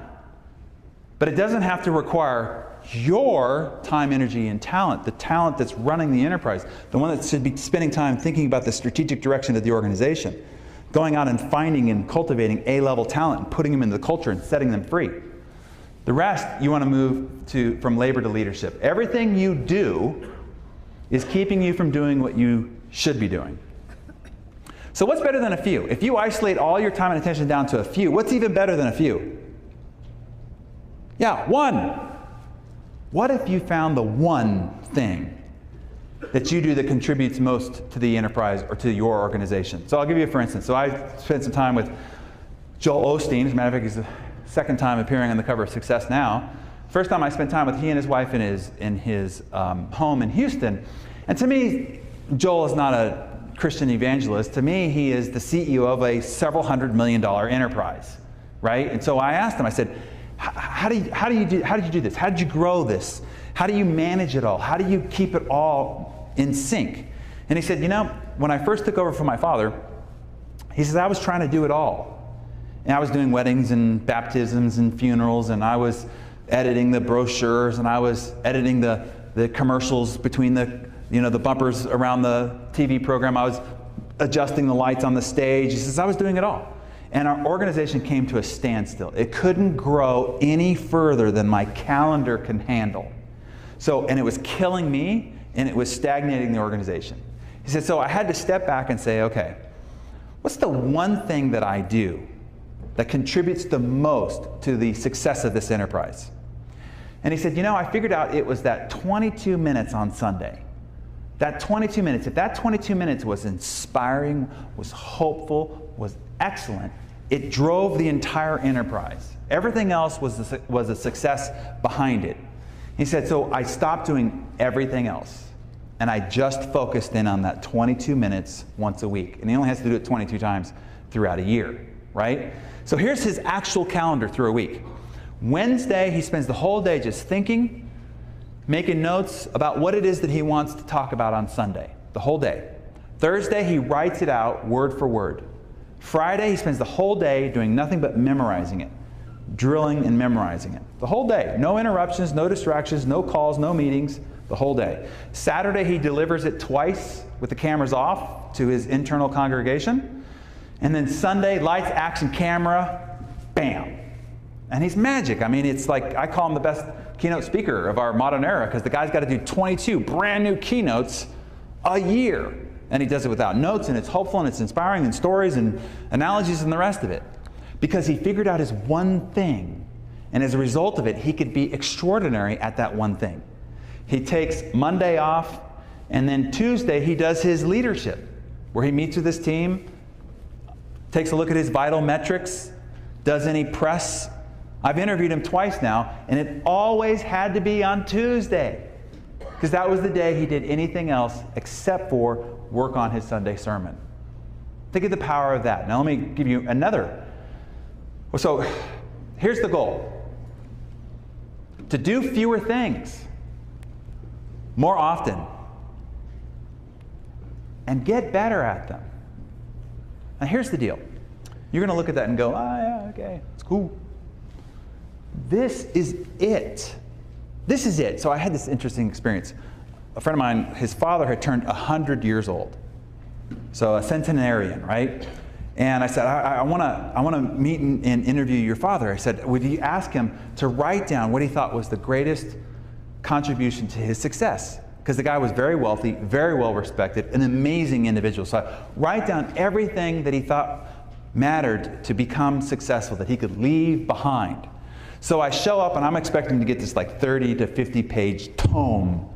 but it doesn't have to require your time, energy, and talent, the talent that's running the enterprise, the one that should be spending time thinking about the strategic direction of the organization, going out and finding and cultivating A-level talent and putting them into the culture and setting them free. The rest, you want to move from labor to leadership. Everything you do is keeping you from doing what you should be doing. So what's better than a few? If you isolate all your time and attention down to a few, what's even better than a few? Yeah, one. What if you found the one thing that you do that contributes most to the enterprise or to your organization? So I'll give you a for instance. So I spent some time with Joel Osteen. As a matter of fact, he's the second time appearing on the cover of Success Now. First time I spent time with he and his wife in his home in Houston. And to me, Joel is not a Christian evangelist. To me, he is the CEO of a several $100 million enterprise, right? And so I asked him, I said, how did you do this? How did you grow this? How do you manage it all? How do you keep it all in sync? And he said, you know, when I first took over from my father, he says, I was trying to do it all. And I was doing weddings and baptisms and funerals, and I was editing the brochures, and I was editing the commercials between the bumpers around the TV program. I was adjusting the lights on the stage. He says, I was doing it all. And our organization came to a standstill. It couldn't grow any further than my calendar can handle. And it was killing me, and it was stagnating the organization. He said, so I had to step back and say, okay, what's the one thing that I do that contributes the most to the success of this enterprise? And he said, you know, I figured out it was that 22 minutes on Sunday. That 22 minutes, if that 22 minutes was inspiring, was hopeful, was excellent, it drove the entire enterprise. Everything else was a success behind it. He said, so I stopped doing everything else, and I just focused in on that 22 minutes once a week. And he only has to do it 22 times throughout a year, right? So here's his actual calendar through a week. Wednesday, he spends the whole day just thinking, making notes about what it is that he wants to talk about on Sunday, the whole day. Thursday, he writes it out word for word. Friday, he spends the whole day doing nothing but memorizing it, drilling and memorizing it. The whole day. No interruptions, no distractions, no calls, no meetings, the whole day. Saturday, he delivers it twice with the cameras off to his internal congregation. And then Sunday, lights, action, camera, bam. And he's magic. I mean, it's like, I call him the best keynote speaker of our modern era, because the guy's got to do 22 brand new keynotes a year. And he does it without notes, and it's hopeful, and it's inspiring, and stories, and analogies, and the rest of it. Because he figured out his one thing. And as a result of it, he could be extraordinary at that one thing. He takes Monday off, and then Tuesday he does his leadership, where he meets with his team, takes a look at his vital metrics, does any press. I've interviewed him twice now, and it always had to be on Tuesday, because that was the day he did anything else except for work on his Sunday sermon. Think of the power of that. Now let me give you another. So here's the goal. To do fewer things more often and get better at them. Now here's the deal. You're going to look at that and go, yeah, okay, it's cool. This is it. This is it. So I had this interesting experience. A friend of mine, his father had turned 100 years old. So a centenarian, right? And I said, I want to meet and interview your father. I said, would you ask him to write down what he thought was the greatest contribution to his success? Because the guy was very wealthy, very well respected, an amazing individual. So I write down everything that he thought mattered to become successful, that he could leave behind. So I show up, and I'm expecting to get this like 30 to 50 page tome.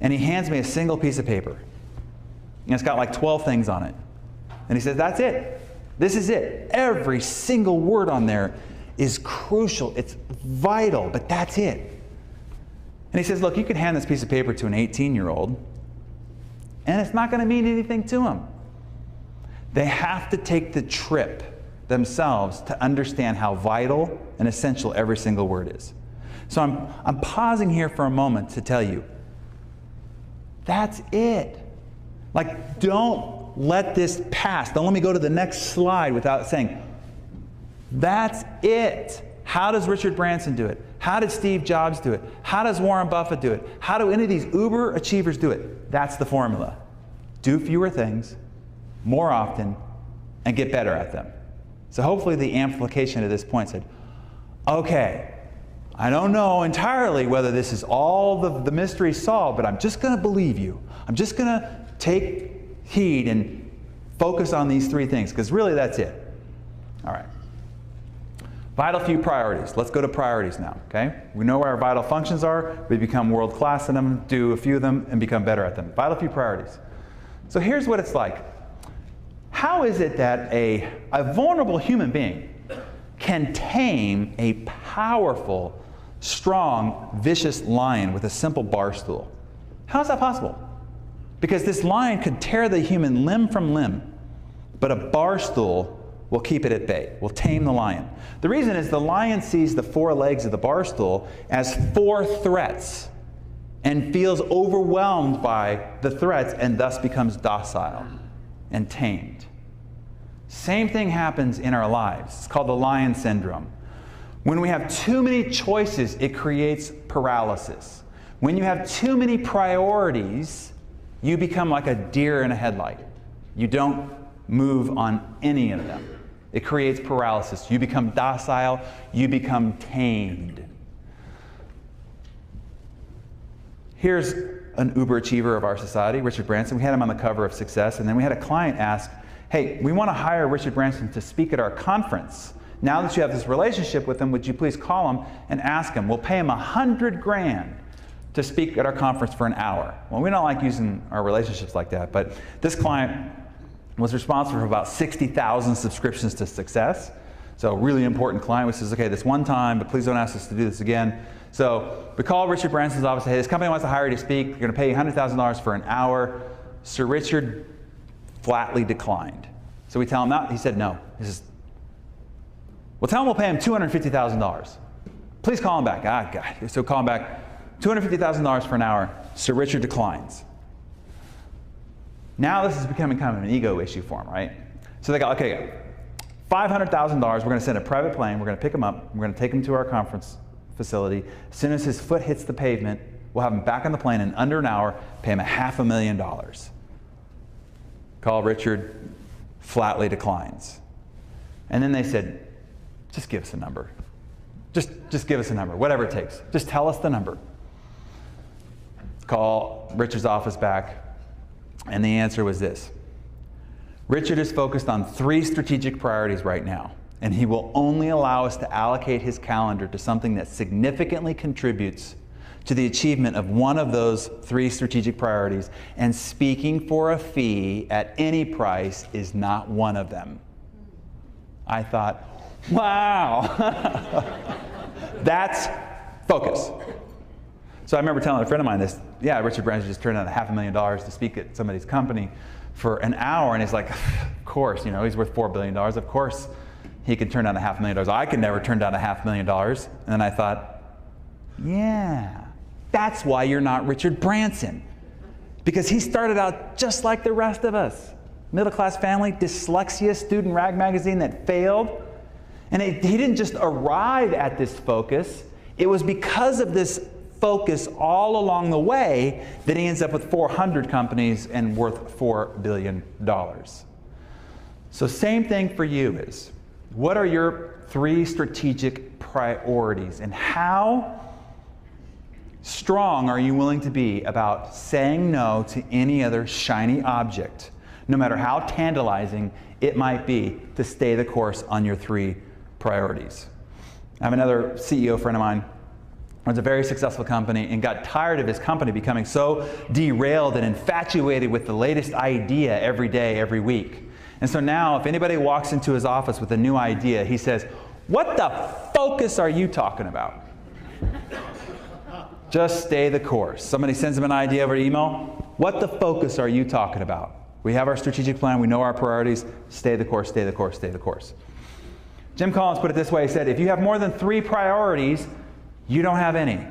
And he hands me a single piece of paper. And it's got like 12 things on it. And he says, that's it. This is it. Every single word on there is crucial. It's vital, but that's it. And he says, look, you can hand this piece of paper to an 18-year-old, and it's not going to mean anything to him. They have to take the trip themselves to understand how vital and essential every single word is. So I'm pausing here for a moment to tell you, that's it. Like, don't let this pass. Don't let me go to the next slide without saying, that's it. How does Richard Branson do it? How did Steve Jobs do it? How does Warren Buffett do it? How do any of these uber achievers do it? That's the formula. Do fewer things, more often, and get better at them. So hopefully the amplification at this point said, okay, I don't know entirely whether this is all the mystery solved, but I'm just going to believe you. I'm just going to take heed and focus on these three things, because really that's it. All right. Vital few priorities. Let's go to priorities now, okay? We know where our vital functions are. We become world-class in them, do a few of them, and become better at them. Vital few priorities. So here's what it's like. How is it that a vulnerable human being can tame a powerful, strong, vicious lion with a simple bar stool? How is that possible? Because this lion could tear the human limb from limb, but a bar stool will keep it at bay, will tame the lion. The reason is the lion sees the four legs of the bar stool as four threats and feels overwhelmed by the threats and thus becomes docile and tamed. Same thing happens in our lives. It's called the lion syndrome. When we have too many choices, it creates paralysis. When you have too many priorities, you become like a deer in a headlight. You don't move on any of them. It creates paralysis. You become docile. You become tamed. Here's an uber achiever of our society, Richard Branson. We had him on the cover of Success, and then we had a client ask, hey, we want to hire Richard Branson to speak at our conference. Now that you have this relationship with him, would you please call him and ask him? We'll pay him $100 grand to speak at our conference for an hour. Well, we don't like using our relationships like that, but this client was responsible for about 60,000 subscriptions to Success. So a really important client, which says, okay, this one time, but please don't ask us to do this again. So we called Richard Branson's office and said, hey, this company wants to hire you to speak. You're going to pay $100,000 for an hour. Sir Richard flatly declined. So we tell him that. He said no. He says, well, tell him we'll pay him $250,000. Please call him back. Ah, God. So call him back. $250,000 for an hour. Sir Richard declines. Now this is becoming kind of an ego issue for him, right? So they go, okay, $500,000. We're going to send a private plane. We're going to pick him up. We're going to take him to our conference facility. As soon as his foot hits the pavement, we'll have him back on the plane in under an hour, pay him $500,000. Call Richard, flatly declines. And then they said, just give us a number. Just give us a number, whatever it takes. Just tell us the number. Call Richard's office back, and the answer was this. Richard is focused on 3 strategic priorities right now, and he will only allow us to allocate his calendar to something that significantly contributes to the achievement of one of those 3 strategic priorities, and speaking for a fee at any price is not one of them. I thought, wow, that's focus. So I remember telling a friend of mine this, yeah, Richard Branson just turned down $500,000 to speak at somebody's company for an hour, and he's like, of course, you know, he's worth $4 billion, of course he can turn down $500,000. I could never turn down $500,000. And then I thought, yeah, that's why you're not Richard Branson. Because he started out just like the rest of us. Middle-class family, dyslexia student, rag magazine that failed. And he didn't just arrive at this focus. It was because of this focus all along the way that he ends up with 400 companies and worth $4 billion. So same thing for you is, what are your 3 strategic priorities, and how strong are you willing to be about saying no to any other shiny object, no matter how tantalizing it might be, to stay the course on your 3 priorities? I have another CEO friend of mine who runs a very successful company and got tired of his company becoming so derailed and infatuated with the latest idea every day, every week. And so now if anybody walks into his office with a new idea, he says, what the focus are you talking about? Just stay the course. Somebody sends him an idea over email. What the focus are you talking about? We have our strategic plan. We know our priorities. Stay the course, stay the course, stay the course. Jim Collins put it this way. He said, if you have more than 3 priorities, you don't have any.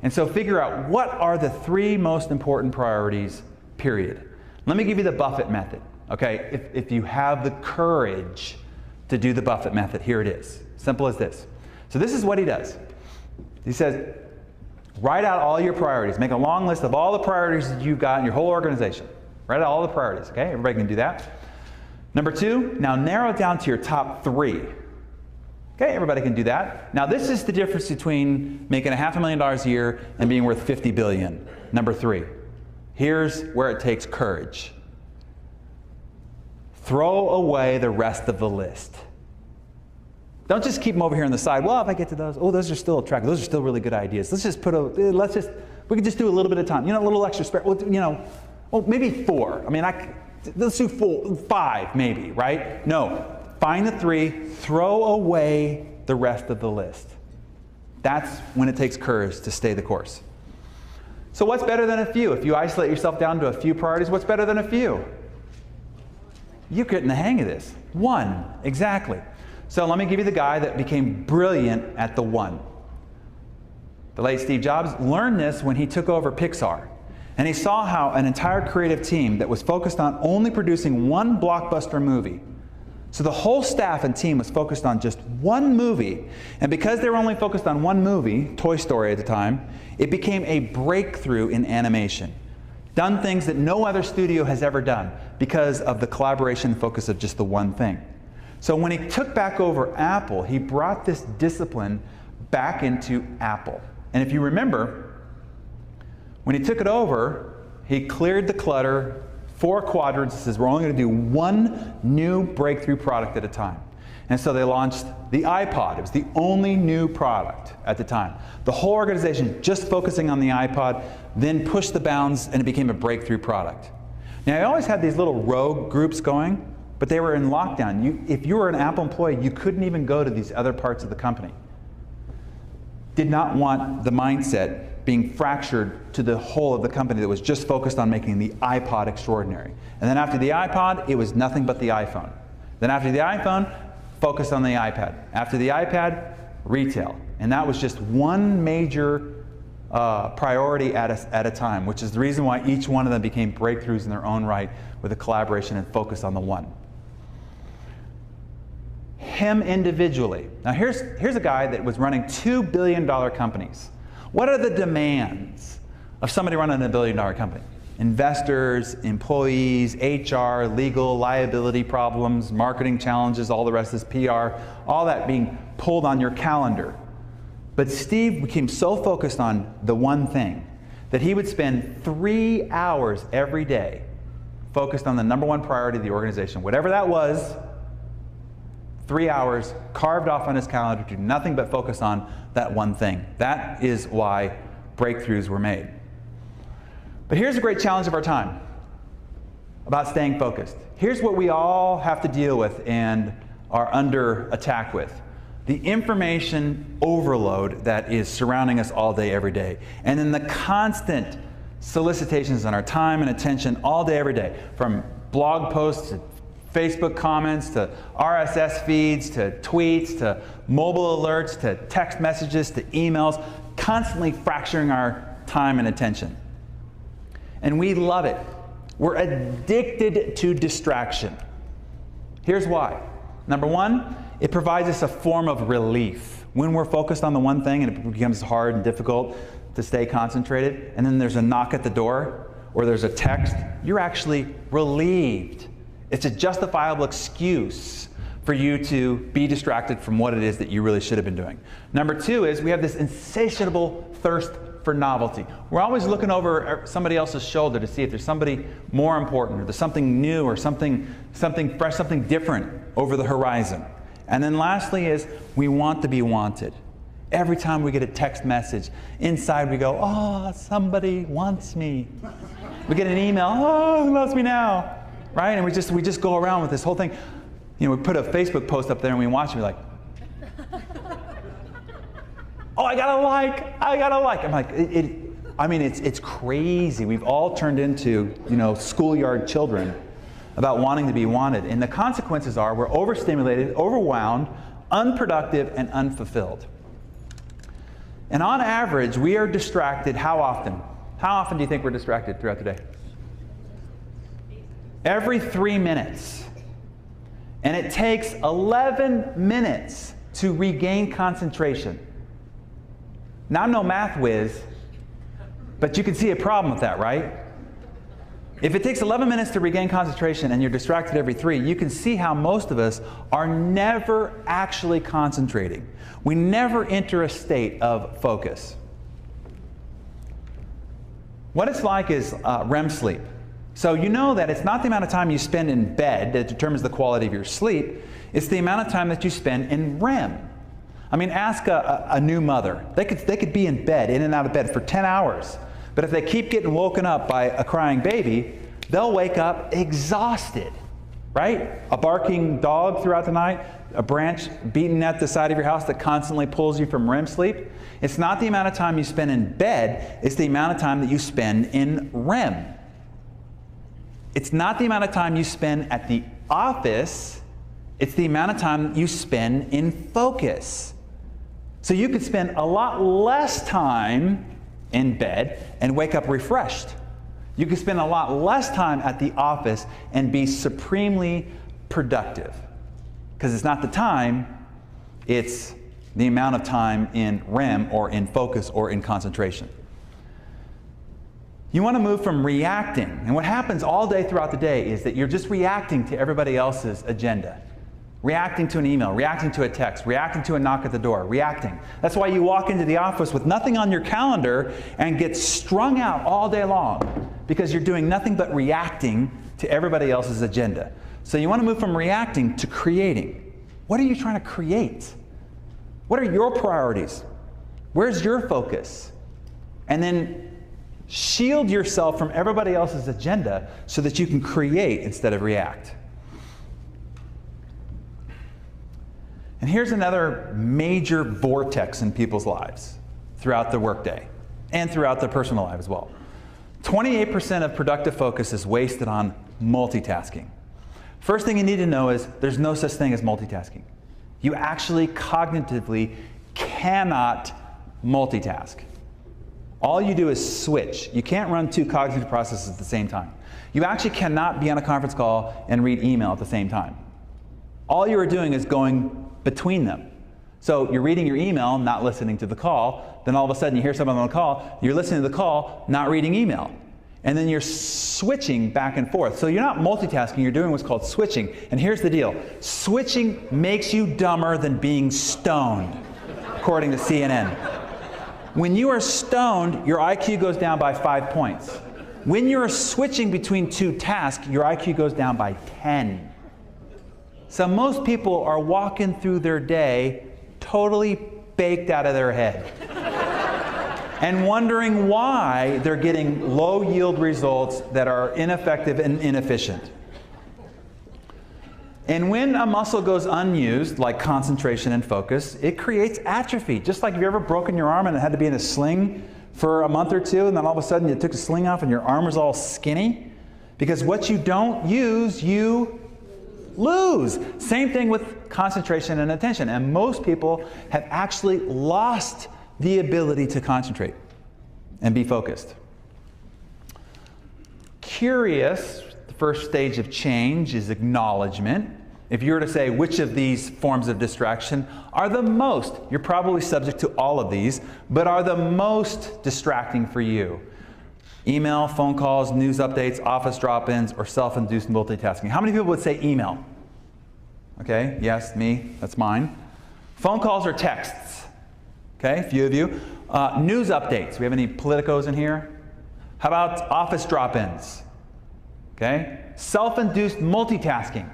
And so figure out, what are the 3 most important priorities, period. Let me give you the Buffett method. Okay, if you have the courage to do the Buffett method, here it is. Simple as this. So this is what he does. He says, write out all your priorities. Make a long list of all the priorities that you've got in your whole organization. Write out all the priorities, okay? Everybody can do that. Number 2, now narrow it down to your top 3. Okay, everybody can do that. Now this is the difference between making $500,000 a year and being worth $50 billion. Number 3, here's where it takes courage. Throw away the rest of the list. Don't just keep them over here on the side. Well, if I get to those, oh, those are still attractive. Those are still really good ideas. We can just do a little bit of time. You know, a little extra spare. Well, you know, well, maybe 4. I mean, let's do 4, 5 maybe, right? No, find the 3, throw away the rest of the list. That's when it takes courage to stay the course. So what's better than a few? If you isolate yourself down to a few priorities, what's better than a few? You're getting the hang of this. 1, exactly. So let me give you the guy that became brilliant at the 1. the late Steve Jobs, learned this when he took over Pixar. And he saw how an entire creative team that was focused on only producing one blockbuster movie. So the whole staff and team was focused on just one movie. And because they were only focused on one movie, Toy Story at the time, it became a breakthrough in animation. Done things that no other studio has ever done because of the collaboration and focus of just the one thing. So when he took back over Apple, he brought this discipline back into Apple. And if you remember, when he took it over, he cleared the clutter, 4 quadrants, and says we're only going to do one new breakthrough product at a time. And so they launched the iPod. It was the only new product at the time. The whole organization just focusing on the iPod, then pushed the bounds and it became a breakthrough product. Now, I always had these little rogue groups going, but they were in lockdown. If you were an Apple employee, you couldn't even go to these other parts of the company. Did not want the mindset being fractured to the whole of the company that was just focused on making the iPod extraordinary. And then after the iPod, it was nothing but the iPhone. Then after the iPhone, focused on the iPad. After the iPad, retail. And that was just one major priority at a time, which is the reason why each one of them became breakthroughs in their own right with a collaboration and focus on the one. Him individually. Now here's a guy that was running $2 billion companies. What are the demands of somebody running a $1 billion company? Investors, employees, HR, legal, liability problems, marketing challenges, all the rest is PR, all that being pulled on your calendar. But Steve became so focused on the one thing that he would spend 3 hours every day focused on the #1 priority of the organization. Whatever that was, 3 hours carved off on his calendar to do nothing but focus on that one thing. That is why breakthroughs were made. But here's a great challenge of our time about staying focused. Here's what we all have to deal with and are under attack with. The information overload that is surrounding us all day, every day. And then the constant solicitations on our time and attention all day, every day. From blog posts to Facebook comments, to RSS feeds, to tweets, to mobile alerts, to text messages, to emails, constantly fracturing our time and attention. And we love it. We're addicted to distraction. Here's why. #1, it provides us a form of relief. When we're focused on the one thing and it becomes hard and difficult to stay concentrated, and then there's a knock at the door or there's a text, you're actually relieved. It's a justifiable excuse for you to be distracted from what it is that you really should have been doing. #2 is we have this insatiable thirst for novelty. We're always looking over somebody else's shoulder to see if there's somebody more important, or there's something new, or something fresh, something different over the horizon. And then lastly is we want to be wanted. Every time we get a text message, inside we go, oh, somebody wants me. We get an email, oh, who loves me now? Right? And we just go around with this whole thing. You know, we put a Facebook post up there and we watch it, we're like, oh, I got a like. I'm like, it's crazy. We've all turned into, schoolyard children about wanting to be wanted. And the consequences are we're overstimulated, overwhelmed, unproductive, and unfulfilled. And on average, we are distracted how often? How often do you think we're distracted throughout the day? Every 3 minutes. And it takes 11 minutes to regain concentration. Now, I'm no math whiz, but you can see a problem with that, right? If it takes 11 minutes to regain concentration and you're distracted every 3, you can see how most of us are never actually concentrating. We never enter a state of focus. What it's like is REM sleep. So you know that it's not the amount of time you spend in bed that determines the quality of your sleep, it's the amount of time that you spend in REM. I mean, ask a new mother. They could be in bed, in and out of bed for 10 hours. But if they keep getting woken up by a crying baby, they'll wake up exhausted, right? A barking dog throughout the night, a branch beating at the side of your house that constantly pulls you from REM sleep. It's not the amount of time you spend in bed, it's the amount of time that you spend in REM. It's not the amount of time you spend at the office, it's the amount of time you spend in focus. So you could spend a lot less time in bed and wake up refreshed. You could spend a lot less time at the office and be supremely productive. Because it's not the time, it's the amount of time in REM or in focus or in concentration. You want to move from reacting, and what happens all day throughout the day is that you're just reacting to everybody else's agenda. Reacting to an email, reacting to a text, reacting to a knock at the door, reacting. That's why you walk into the office with nothing on your calendar and get strung out all day long, because you're doing nothing but reacting to everybody else's agenda. So you want to move from reacting to creating. What are you trying to create? What are your priorities? Where's your focus? And then shield yourself from everybody else's agenda so that you can create instead of react. And here's another major vortex in people's lives throughout the workday and throughout their personal life as well. 28% of productive focus is wasted on multitasking. First thing you need to know is there's no such thing as multitasking. You actually cognitively cannot multitask. All you do is switch. You can't run two cognitive processes at the same time. You actually cannot be on a conference call and read email at the same time. All you are doing is going between them. So you're reading your email, not listening to the call. Then all of a sudden you hear someone on the call, you're listening to the call, not reading email. And then you're switching back and forth. So you're not multitasking, you're doing what's called switching. And here's the deal. Switching makes you dumber than being stoned, according to CNN. When you are stoned, your IQ goes down by 5 points. When you're switching between two tasks, your IQ goes down by 10. So most people are walking through their day totally baked out of their head and wondering why they're getting low yield results that are ineffective and inefficient. And when a muscle goes unused, like concentration and focus, it creates atrophy. Just like if you ever broken your arm and it had to be in a sling for a month or two, and then all of a sudden you took the sling off and your arm was all skinny. Because what you don't use, you lose. Same thing with concentration and attention. And most people have actually lost the ability to concentrate and be focused. Curious, the first stage of change is acknowledgement. If you were to say which of these forms of distraction are the most, you're probably subject to all of these, but are the most distracting for you. Email, phone calls, news updates, office drop-ins, or self-induced multitasking. How many people would say email? Okay, yes, me, that's mine. Phone calls or texts? Okay, a few of you. News updates. We have any politicos in here? How about office drop-ins? Okay, self-induced multitasking.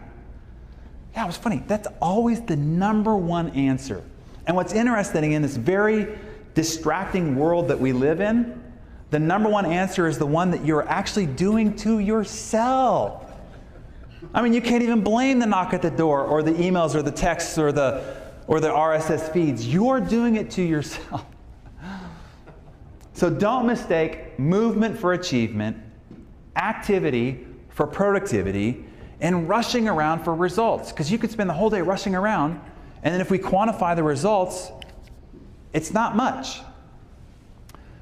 Yeah, it was funny. That's always the #1 answer. And what's interesting in this very distracting world that we live in, the #1 answer is the one that you're actually doing to yourself. I mean, you can't even blame the knock at the door or the emails or the texts or the RSS feeds. You're doing it to yourself. So don't mistake movement for achievement, activity for productivity, and rushing around for results. Because you could spend the whole day rushing around, and then if we quantify the results, it's not much.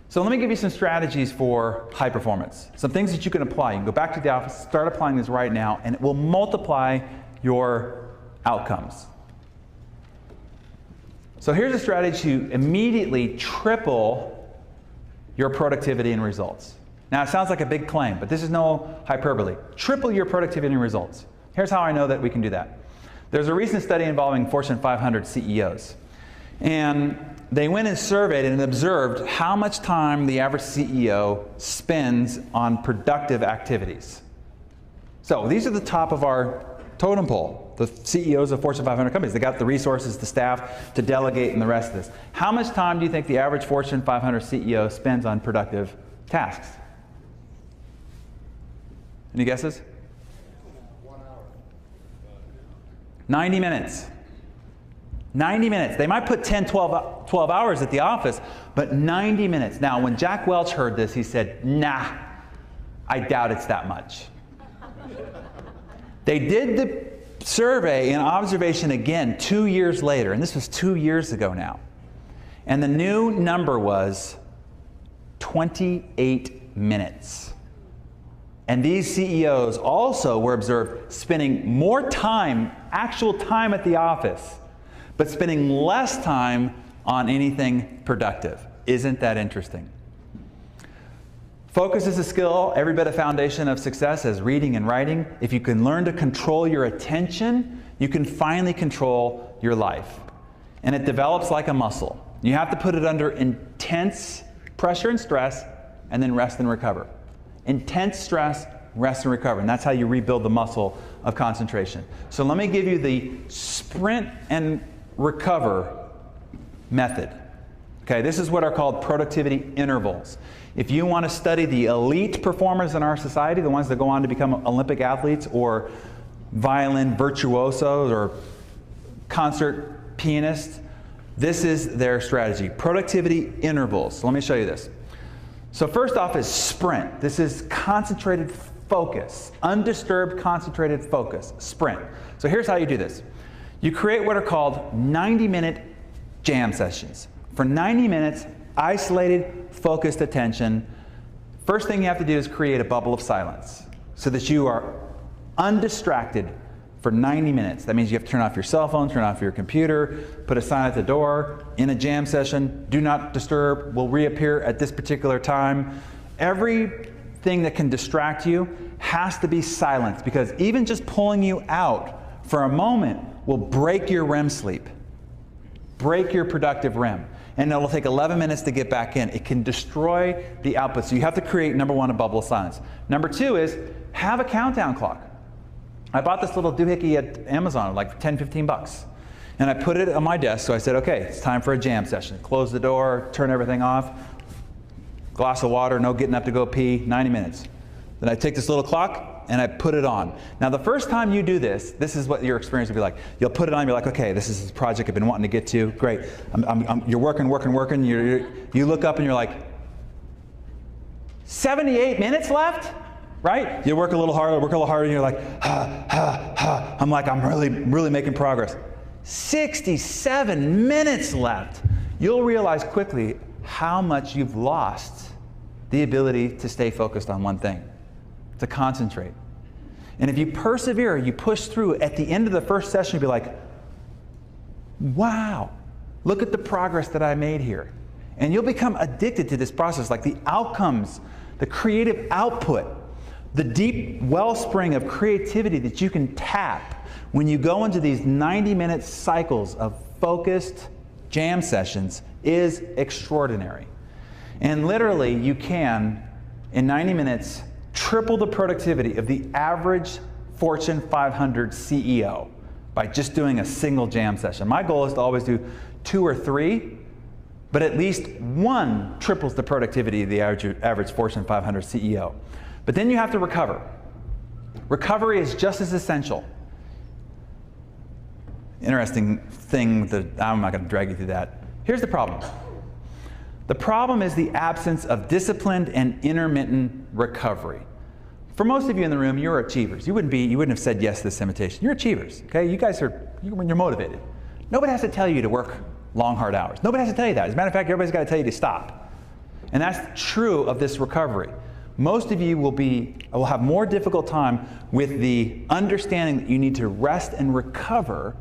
So let me give you some strategies for high performance. Some things that you can apply. You can go back to the office, start applying this right now, and it will multiply your outcomes. So here's a strategy to immediately triple your productivity and results. Now it sounds like a big claim, but this is no hyperbole. Triple your productivity and results. Here's how I know that we can do that. There's a recent study involving Fortune 500 CEOs. And they went and surveyed and observed how much time the average CEO spends on productive activities. So these are the top of our totem pole, the CEOs of Fortune 500 companies. They got the resources, the staff to delegate and the rest of this. How much time do you think the average Fortune 500 CEO spends on productive tasks? Any guesses?
1 hour.
90 minutes. 90 minutes. They might put 10, 12 hours at the office, but 90 minutes. Now, when Jack Welch heard this, he said, nah, I doubt it's that much. They did the survey and observation again 2 years later, and this was 2 years ago now. And the new number was 28 minutes. And these CEOs also were observed spending more time, actual time at the office, but spending less time on anything productive. Isn't that interesting? Focus is a skill, every bit of foundation of success as reading and writing. If you can learn to control your attention, you can finally control your life. And it develops like a muscle. You have to put it under intense pressure and stress, and then rest and recover. Intense stress, rest and recover. And that's how you rebuild the muscle of concentration. So let me give you the sprint and recover method. Okay, this is what are called productivity intervals. If you want to study the elite performers in our society, the ones that go on to become Olympic athletes or violin virtuosos or concert pianists, this is their strategy. Productivity intervals. So let me show you this. So first off is sprint. This is concentrated focus, undisturbed concentrated focus, sprint. So here's how you do this. You create what are called 90-minute jam sessions. For 90 minutes, isolated, focused attention. First thing you have to do is create a bubble of silence so that you are undistracted for 90 minutes. That means you have to turn off your cell phone, turn off your computer, put a sign at the door. In a jam session, do not disturb, will reappear at this particular time. Everything that can distract you has to be silenced, because even just pulling you out for a moment will break your REM sleep, break your productive REM. And it'll take 11 minutes to get back in. It can destroy the output. So you have to create, number one, a bubble of silence. Number two is have a countdown clock. I bought this little doohickey at Amazon, like 10, 15 bucks. And I put it on my desk, so I said, okay, it's time for a jam session. Close the door, turn everything off, glass of water, no getting up to go pee, 90 minutes. Then I take this little clock and I put it on. Now the first time you do this, this is what your experience will be like. You'll put it on, you're like, okay, this is the project I've been wanting to get to, great. You're working, you look up and you're like, 78 minutes left? Right? You work a little harder, and you're like, I'm like, I'm really making progress. 67 minutes left. You'll realize quickly how much you've lost the ability to stay focused on one thing, to concentrate. And if you persevere, you push through, at the end of the first session, you'll be like, wow, look at the progress that I made here. And you'll become addicted to this process, like the outcomes, the creative output, the deep wellspring of creativity that you can tap when you go into these 90-minute cycles of focused jam sessions is extraordinary. And literally, you can, in 90 minutes, triple the productivity of the average Fortune 500 CEO by just doing a single jam session. My goal is to always do 2 or 3, but at least 1 triples the productivity of the average Fortune 500 CEO. But then you have to recover. Recovery is just as essential. Interesting thing that I'm not going to drag you through that. Here's the problem. The problem is the absence of disciplined and intermittent recovery. For most of you in the room, you're achievers. You wouldn't have said yes to this invitation. You're achievers, okay? You guys you're motivated. Nobody has to tell you to work long, hard hours. Nobody has to tell you that. As a matter of fact, everybody's got to tell you to stop. And that's true of this recovery. Most of you will have more difficult time with the understanding that you need to rest and recover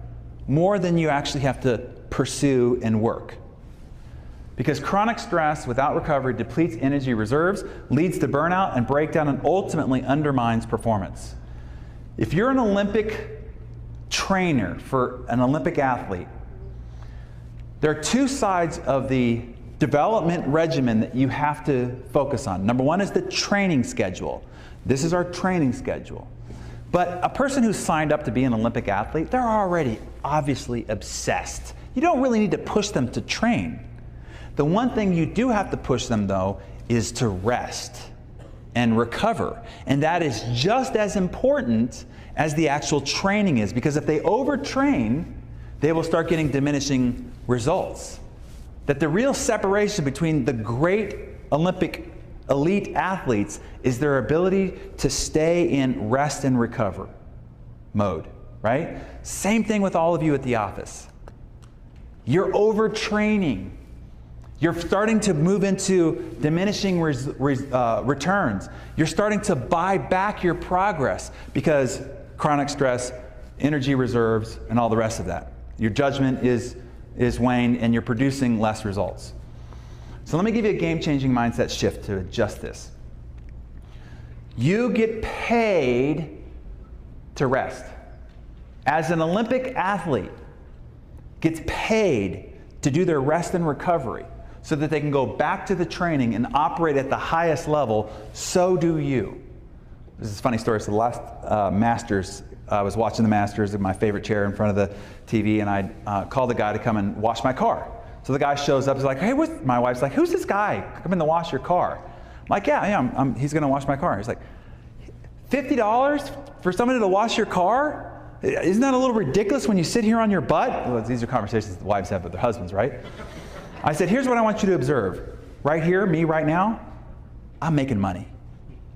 more than you actually have to pursue and work. Because chronic stress without recovery depletes energy reserves, leads to burnout and breakdown, and ultimately undermines performance. If you're an Olympic trainer for an Olympic athlete, there are 2 sides of the development regimen that you have to focus on. Number 1 is the training schedule. This is our training schedule. But a person who's signed up to be an Olympic athlete, they're already obviously obsessed. You don't really need to push them to train. The one thing you do have to push them, though, is to rest and recover. And that is just as important as the actual training is, because if they overtrain, they will start getting diminishing results. That the real separation between the great Olympic elite athletes is their ability to stay in rest and recover mode, right? Same thing with all of you at the office. You're overtraining. You're starting to move into diminishing returns. You're starting to buy back your progress because chronic stress, energy reserves, and all the rest of that. Your judgment is waned and you're producing less results. So let me give you a game-changing mindset shift to adjust this. You get paid to rest. As an Olympic athlete gets paid to do their rest and recovery so that they can go back to the training and operate at the highest level, so do you. This is a funny story. So the last Masters, I was watching the Masters in my favorite chair in front of the TV, and I called the guy to come and wash my car. So the guy shows up, he's like, hey, my wife's like, who's this guy coming to wash your car? I'm like, yeah, he's going to wash my car. He's like, $50 for somebody to wash your car? Isn't that a little ridiculous when you sit here on your butt? Well, these are conversations that wives have with their husbands, right? I said, here's what I want you to observe. Right here, me right now, I'm making money.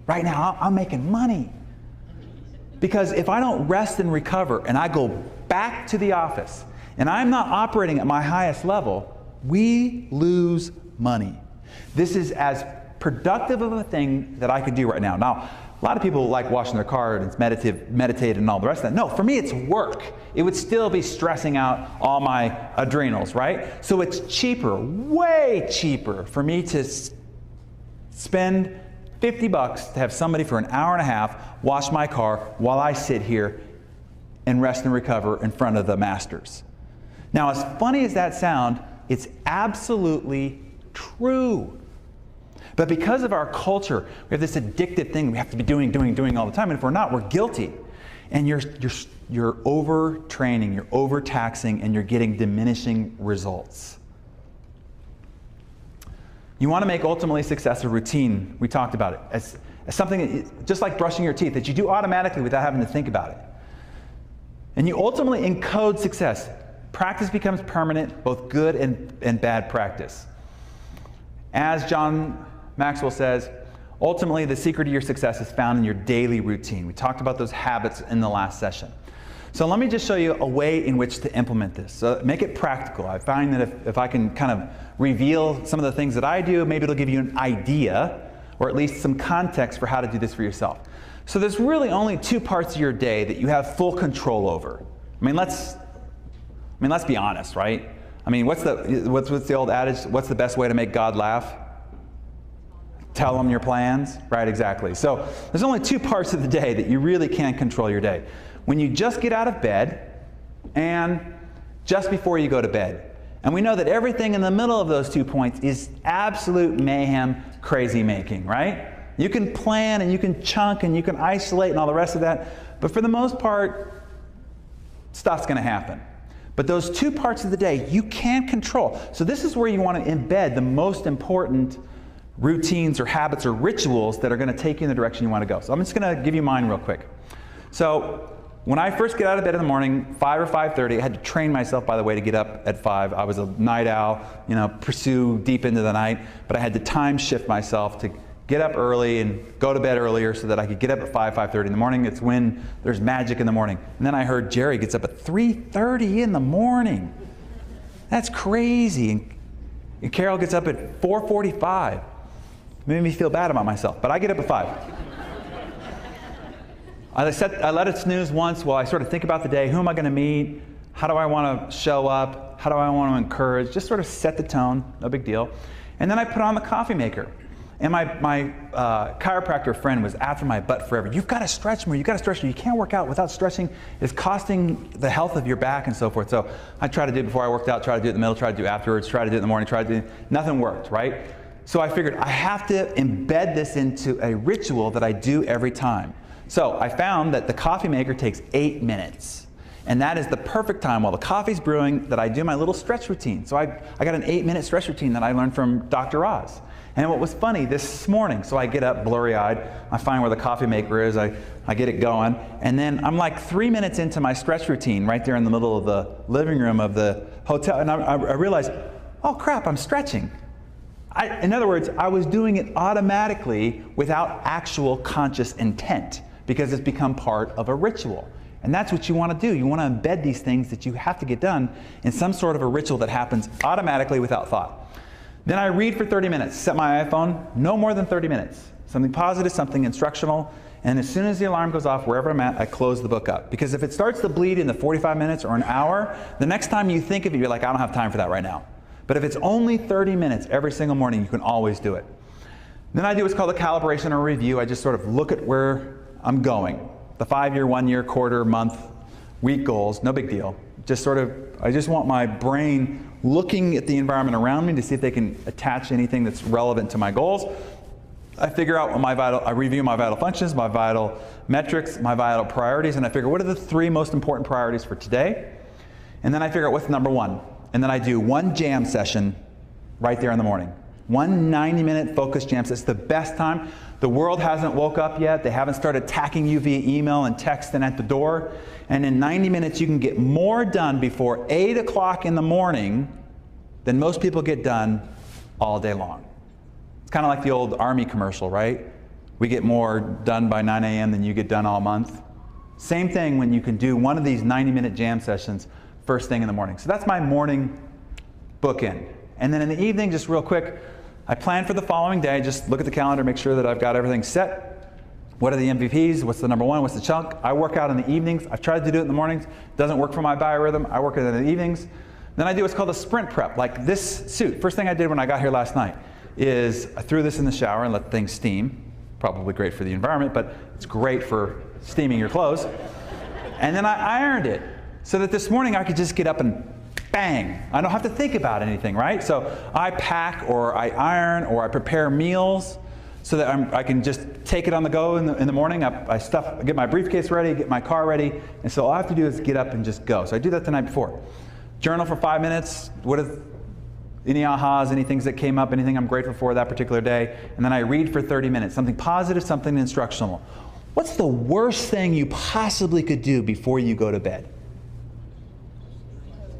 Right now, I'm making money. Because if I don't rest and recover and I go back to the office and I'm not operating at my highest level, we lose money. This is as productive of a thing that I could do right now. Now, a lot of people like washing their car and it's meditate and all the rest of that. No, for me it's work. It would still be stressing out all my adrenals, right? So it's cheaper, way cheaper for me to spend $50 to have somebody for an hour and a half wash my car while I sit here and rest and recover in front of the Masters. Now, as funny as that sounds, it's absolutely true. But because of our culture, we have this addictive thing we have to be doing all the time. And if we're not, we're guilty. And you're overtraining, you're overtaxing, and you're getting diminishing results. You want to make ultimately success a routine. We talked about it as something just like brushing your teeth that you do automatically without having to think about it. And you ultimately encode success. Practice becomes permanent, both good and bad practice. As John Maxwell says, ultimately the secret of your success is found in your daily routine. We talked about those habits in the last session. So let me just show you a way in which to implement this. So make it practical. I find that if I can kind of reveal some of the things that I do, maybe it'll give you an idea or at least some context for how to do this for yourself. So there's really only two parts of your day that you have full control over. I mean, let's be honest, right? I mean, what's the old adage? What's the best way to make God laugh? Tell him your plans, right? Exactly. So there's only two parts of the day that you really can control your day. When you just get out of bed and just before you go to bed. And we know that everything in the middle of those 2 points is absolute mayhem, crazy making, right? You can plan and you can chunk and you can isolate and all the rest of that, but for the most part, stuff's going to happen. But those two parts of the day you can control. So this is where you want to embed the most important routines or habits or rituals that are going to take you in the direction you want to go. So I'm just going to give you mine real quick. So when I first get out of bed in the morning, 5 or 5:30, I had to train myself, by the way, to get up at 5. I was a night owl, pursue deep into the night, but I had to time shift myself to get up early and go to bed earlier so that I could get up at 5:30 in the morning. It's when there's magic in the morning. And then I heard Jerry gets up at 3:30 in the morning. That's crazy. And Carol gets up at 4:45. Made me feel bad about myself, but I get up at 5. I let it snooze once while I sort of think about the day. Who am I going to meet? How do I want to show up? How do I want to encourage? Just sort of set the tone, no big deal. And then I put on the coffee maker. And my chiropractor friend was after my butt forever. You've got to stretch more. You've got to stretch more. You can't work out without stretching. It's costing the health of your back and so forth. So I try to do it before I worked out, try to do it in the middle, try to do it afterwards, try to do it in the morning, try to do it. Nothing worked, right? So I figured I have to embed this into a ritual that I do every time. So I found that the coffee maker takes 8 minutes. And that is the perfect time while the coffee's brewing that I do my little stretch routine. So I got an 8-minute stretch routine that I learned from Dr. Oz. And what was funny this morning, so I get up blurry-eyed, I find where the coffee maker is, I get it going, and then I'm like 3 minutes into my stretch routine right there in the middle of the living room of the hotel, and I realized, oh crap, I'm stretching. In other words, I was doing it automatically without actual conscious intent because it's become part of a ritual. And that's what you want to do. You want to embed these things that you have to get done in some sort of a ritual that happens automatically without thought. Then I read for 30 minutes. Set my iPhone, no more than 30 minutes. Something positive, something instructional. And as soon as the alarm goes off, wherever I'm at, I close the book up. Because if it starts to bleed in the 45 minutes or an hour, the next time you think of it, you're like, I don't have time for that right now. But if it's only 30 minutes every single morning, you can always do it. Then I do what's called a calibration or review. I just sort of look at where I'm going. The 5-year, 1-year, quarter, month, week goals, no big deal. Just sort of, I just want my brain looking at the environment around me to see if they can attach anything that's relevant to my goals. I figure out I review my vital functions, my vital metrics, my vital priorities, and I figure what are the 3 most important priorities for today? And then I figure out what's number 1. And then I do 1 jam session right there in the morning. 1 90-minute focused jam session. It's the best time. The world hasn't woke up yet. They haven't started attacking you via email and text and at the door. And in 90 minutes, you can get more done before 8 o'clock in the morning than most people get done all day long. It's kind of like the old Army commercial, right? We get more done by 9 a.m. than you get done all month. Same thing when you can do one of these 90-minute jam sessions first thing in the morning. So that's my morning bookend. And then in the evening, just real quick, I plan for the following day. Just look at the calendar, make sure that I've got everything set. What are the MVPs? What's the number 1? What's the chunk? I work out in the evenings. I've tried to do it in the mornings. Doesn't work for my biorhythm. I work it in the evenings. Then I do what's called a sprint prep, like this suit. First thing I did when I got here last night is I threw this in the shower and let things steam. Probably great for the environment, but it's great for steaming your clothes. And then I ironed it so that this morning I could just get up and bang. I don't have to think about anything, right? So I pack or I iron or I prepare meals so that I can just take it on the go in the morning. I get my briefcase ready, get my car ready, and so all I have to do is get up and just go. So I do that the night before. Journal for 5 minutes. What are any ahas, any things that came up, anything I'm grateful for that particular day, and then I read for 30 minutes. Something positive, something instructional. What's the worst thing you possibly could do before you go to bed?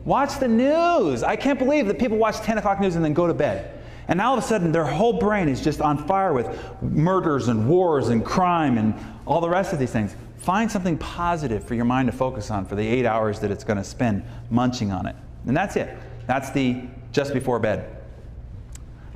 Watch the news. I can't believe that people watch 10 o'clock news and then go to bed. And now all of a sudden their whole brain is just on fire with murders and wars and crime and all the rest of these things. Find something positive for your mind to focus on for the 8 hours that it's going to spend munching on it. And that's it. That's the just before bed.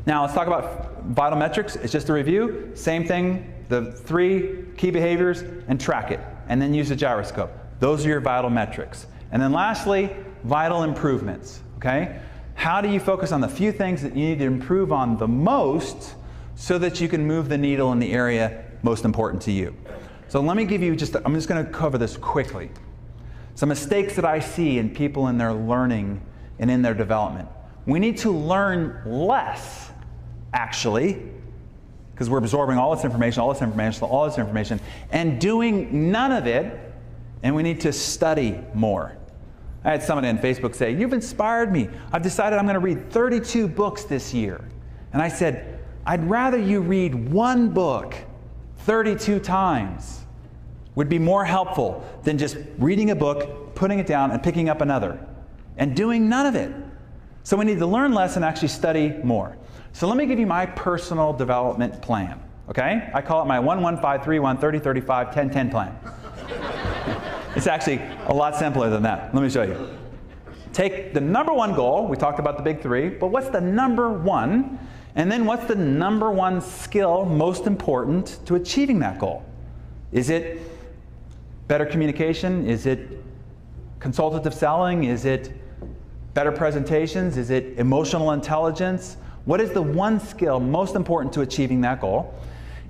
Now let's talk about vital metrics. It's just a review. Same thing, the 3 key behaviors, and track it. And then use a gyroscope. Those are your vital metrics. And then lastly, vital improvements. Okay? How do you focus on the few things that you need to improve on the most so that you can move the needle in the area most important to you? So let me give you I'm just going to cover this quickly. Some mistakes that I see in people in their learning and in their development. We need to learn less, actually, because we're absorbing all this information, and doing none of it, and we need to study more. I had somebody on Facebook say, "You've inspired me. I've decided I'm going to read 32 books this year." And I said, "I'd rather you read 1 book 32 times. Would be more helpful than just reading a book, putting it down, and picking up another, and doing none of it." So we need to learn less and actually study more. So let me give you my personal development plan, okay? I call it my 1-1-5-3-1-30-35-10-10 plan. It's actually a lot simpler than that. Let me show you. Take the number 1 goal. We talked about the big 3, but what's the number 1? And then what's the number 1 skill most important to achieving that goal? Is it better communication? Is it consultative selling? Is it better presentations? Is it emotional intelligence? What is the 1 skill most important to achieving that goal?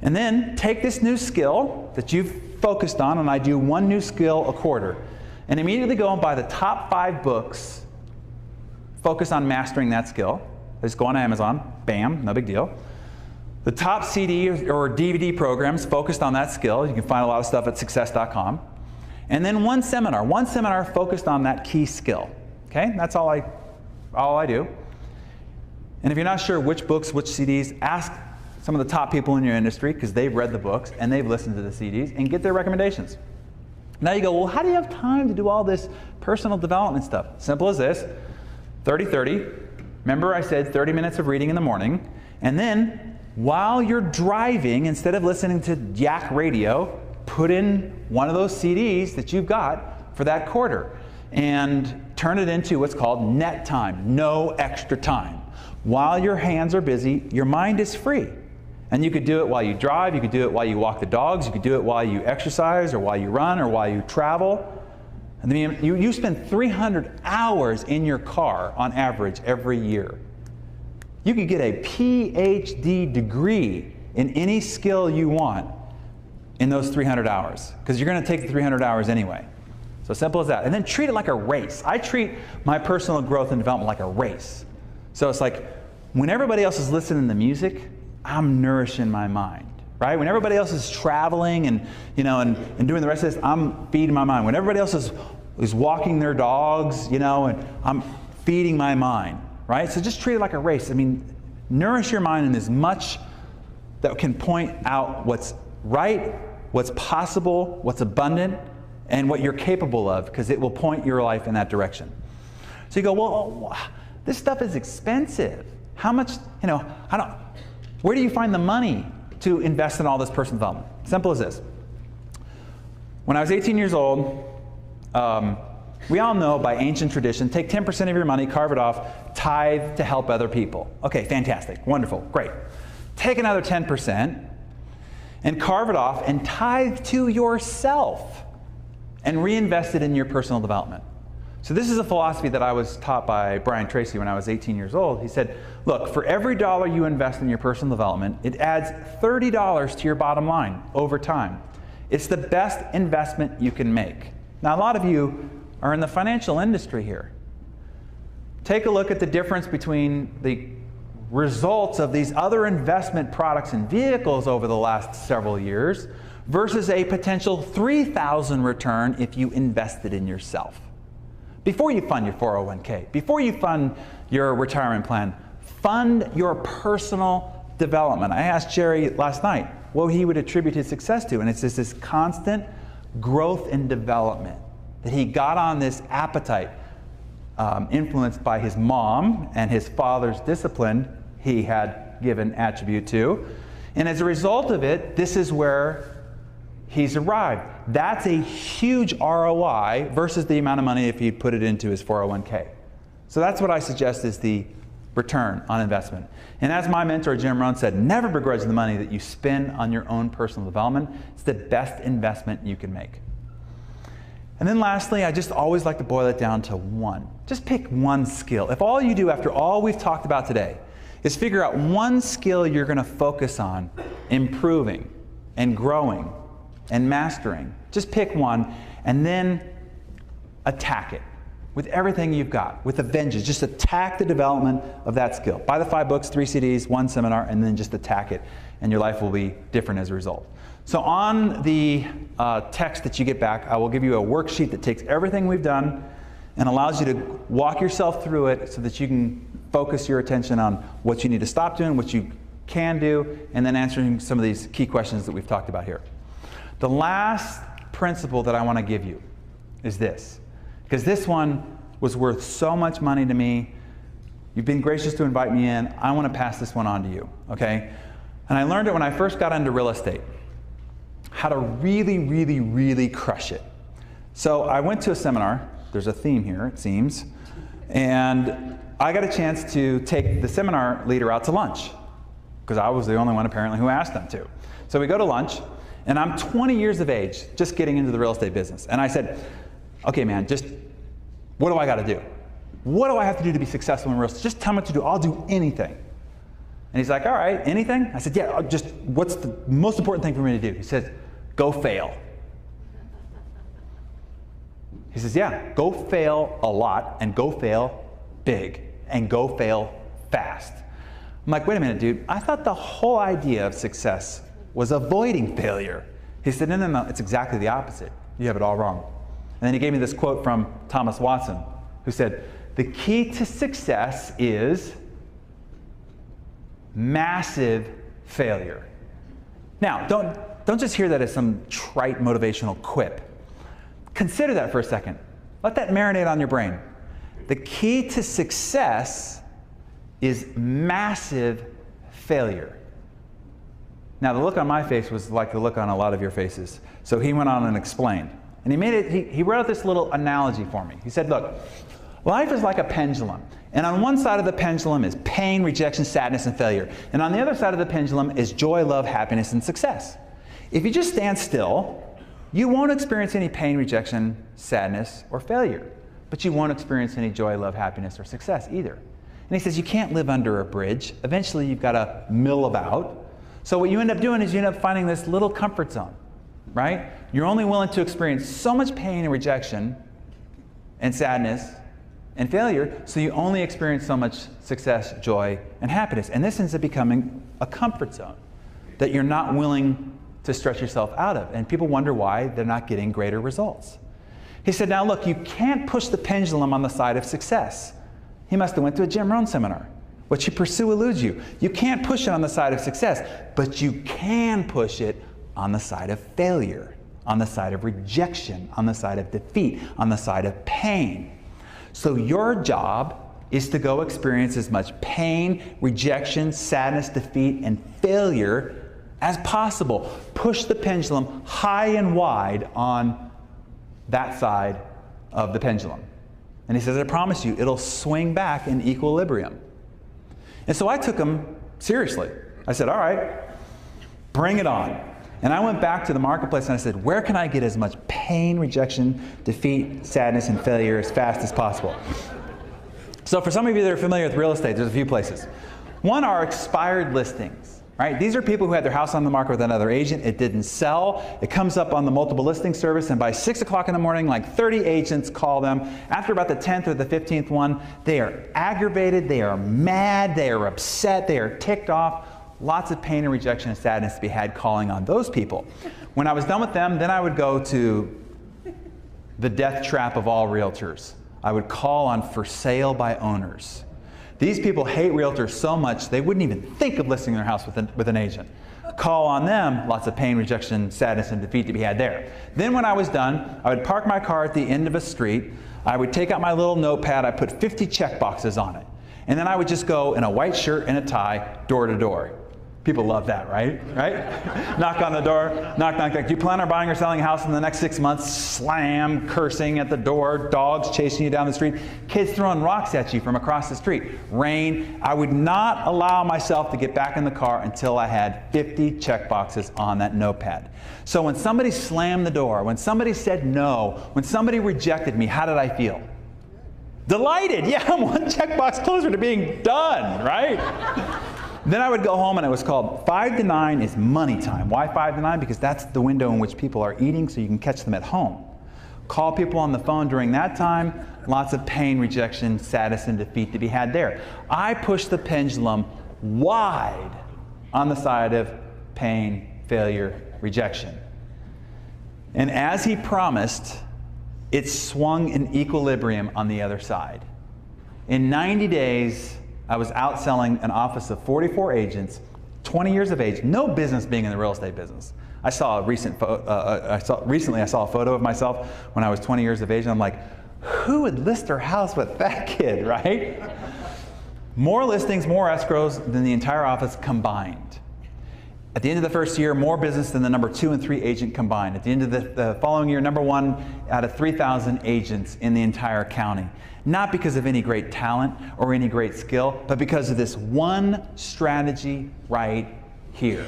And then take this new skill that you've focused on, and I do 1 new skill a quarter, and immediately go and buy the top 5 books, focus on mastering that skill. Just go on Amazon, bam, no big deal. The top CD or DVD programs focused on that skill. You can find a lot of stuff at success.com. And then one seminar focused on that key skill. Okay, that's all I do. And if you're not sure which books, which CDs, ask some of the top people in your industry, because they've read the books and they've listened to the CDs, and get their recommendations. Now you go, well, how do you have time to do all this personal development stuff? Simple as this, 30-30. Remember I said 30 minutes of reading in the morning, and then while you're driving, instead of listening to Yak Radio, put in one of those CDs that you've got for that quarter and turn it into what's called net time, no extra time. While your hands are busy, your mind is free. And you could do it while you drive, you could do it while you walk the dogs, you could do it while you exercise or while you run or while you travel. I mean, you spend 300 hours in your car on average every year. You could get a PhD degree in any skill you want in those 300 hours, because you're going to take the 300 hours anyway. So simple as that. And then treat it like a race. I treat my personal growth and development like a race. So it's like when everybody else is listening to music, I'm nourishing my mind, right? When everybody else is traveling and, and doing the rest of this, I'm feeding my mind. When everybody else is walking their dogs, and I'm feeding my mind, right? So just treat it like a race. I mean, nourish your mind in as much that can point out what's right, what's possible, what's abundant, and what you're capable of, because it will point your life in that direction. So you go, well, this stuff is expensive. How much, where do you find the money to invest in all this personal development? Simple as this. When I was 18 years old, we all know by ancient tradition, take 10% of your money, carve it off, tithe to help other people. Okay, fantastic, wonderful, great. Take another 10% and carve it off and tithe to yourself and reinvest it in your personal development. So this is a philosophy that I was taught by Brian Tracy when I was 18 years old. He said, look, for every dollar you invest in your personal development, it adds $30 to your bottom line over time. It's the best investment you can make. Now, a lot of you are in the financial industry here. Take a look at the difference between the results of these other investment products and vehicles over the last several years versus a potential 3,000 return if you invested in yourself. Before you fund your 401k, before you fund your retirement plan, fund your personal development. I asked Jerry last night what he would attribute his success to, and it's just this constant growth and development that he got on this appetite, influenced by his mom and his father's discipline he had given attribute to. And as a result of it, this is where he's arrived. That's a huge ROI versus the amount of money if he put it into his 401k. So that's what I suggest is the return on investment. And as my mentor Jim Rohn said, never begrudge the money that you spend on your own personal development. It's the best investment you can make. And then lastly, I just always like to boil it down to one. Just pick one skill. If all you do after all we've talked about today is figure out one skill you're going to focus on improving and growing and mastering, just pick one and then attack it with everything you've got, with a vengeance. Just attack the development of that skill. Buy the 5 books, 3 CDs, 1 seminar, and then just attack it, and your life will be different as a result. So on the text that you get back, I will give you a worksheet that takes everything we've done and allows you to walk yourself through it so that you can focus your attention on what you need to stop doing, what you can do, and then answering some of these key questions that we've talked about here. The last principle that I want to give you is this, because this one was worth so much money to me. You've been gracious to invite me in. I want to pass this one on to you, okay? And I learned it when I first got into real estate, how to really, really, really crush it. So I went to a seminar. There's a theme here, it seems. And I got a chance to take the seminar leader out to lunch, because I was the only one apparently who asked them to. So we go to lunch. And I'm 20 years of age, just getting into the real estate business. And I said, okay, man, just what do I got to do? What do I have to do to be successful in real estate? Just tell me what to do. I'll do anything. And he's like, all right, anything? I said, yeah, just what's the most important thing for me to do? He says, go fail. He says, yeah, go fail a lot and go fail big and go fail fast. I'm like, wait a minute, dude. I thought the whole idea of success was avoiding failure. He said, no, it's exactly the opposite. You have it all wrong. And then he gave me this quote from Thomas Watson, who said, the key to success is massive failure. Now, don't just hear that as some trite motivational quip. Consider that for a second. Let that marinate on your brain. The key to success is massive failure. Now, the look on my face was like the look on a lot of your faces. So he went on and explained. And he wrote out this little analogy for me. He said, look, Life is like a pendulum. And on one side of the pendulum is pain, rejection, sadness, and failure. And on the other side of the pendulum is joy, love, happiness, and success. If you just stand still, you won't experience any pain, rejection, sadness, or failure. But you won't experience any joy, love, happiness, or success either. And he says you can't live under a bridge. Eventually you've got to mill about. So what you end up doing is you end up finding this little comfort zone, right? You're only willing to experience so much pain and rejection and sadness and failure, so you only experience so much success, joy, and happiness. And this ends up becoming a comfort zone that you're not willing to stretch yourself out of. And people wonder why they're not getting greater results. He said, now look, you can't push the pendulum on the side of success. He must have went to a Jim Rohn seminar. What you pursue eludes you. You can't push it on the side of success, but you can push it on the side of failure, on the side of rejection, on the side of defeat, on the side of pain. So your job is to go experience as much pain, rejection, sadness, defeat, and failure as possible. Push the pendulum high and wide on that side of the pendulum. And he says, I promise you, it'll swing back in equilibrium. And so I took him seriously. I said, all right, bring it on. And I went back to the marketplace and I said, where can I get as much pain, rejection, defeat, sadness, and failure as fast as possible? So for some of you that are familiar with real estate, there's a few places. One are expired listings, right? These are people who had their house on the market with another agent. It didn't sell. It comes up on the multiple listing service, and by 6 o'clock in the morning, like 30 agents call them. After about the 10th or the 15th one, they are aggravated, they are mad, they are upset, they are ticked off. Lots of pain and rejection and sadness to be had calling on those people. When I was done with them, then I would go to the death trap of all realtors. I would call on for sale by owners. These people hate realtors so much they wouldn't even think of listing their house with an agent. Call on them, lots of pain, rejection, sadness, and defeat to be had there. Then when I was done, I would park my car at the end of a street. I would take out my little notepad. I put 50 check boxes on it. And then I would just go in a white shirt and a tie, door to door. People love that, right? Knock on the door, knock, knock, knock. Do you plan on buying or selling a house in the next 6 months? Slam, cursing at the door, dogs chasing you down the street, kids throwing rocks at you from across the street, rain. I would not allow myself to get back in the car until I had 50 check boxes on that notepad. So when somebody slammed the door, when somebody said no, when somebody rejected me, how did I feel? Delighted. Yeah, I'm one checkbox closer to being done, right? Then I would go home and it was called 5 to 9 is money time. Why 5 to 9? Because that's the window in which people are eating, so you can catch them at home. Call people on the phone during that time. Lots of pain, rejection, sadness, and defeat to be had there. I push the pendulum wide on the side of pain, failure, rejection. And as he promised, it swung in equilibrium on the other side. In 90 days, I was outselling an office of 44 agents, 20 years of age, no business being in the real estate business. I saw a recently I saw a photo of myself when I was 20 years of age, and I'm like, who would list their house with that kid, right? More listings, more escrows than the entire office combined. At the end of the first year, more business than the number 2 and 3 agent combined. At the end of the following year, number 1 out of 3,000 agents in the entire county. Not because of any great talent or any great skill, but because of this one strategy right here.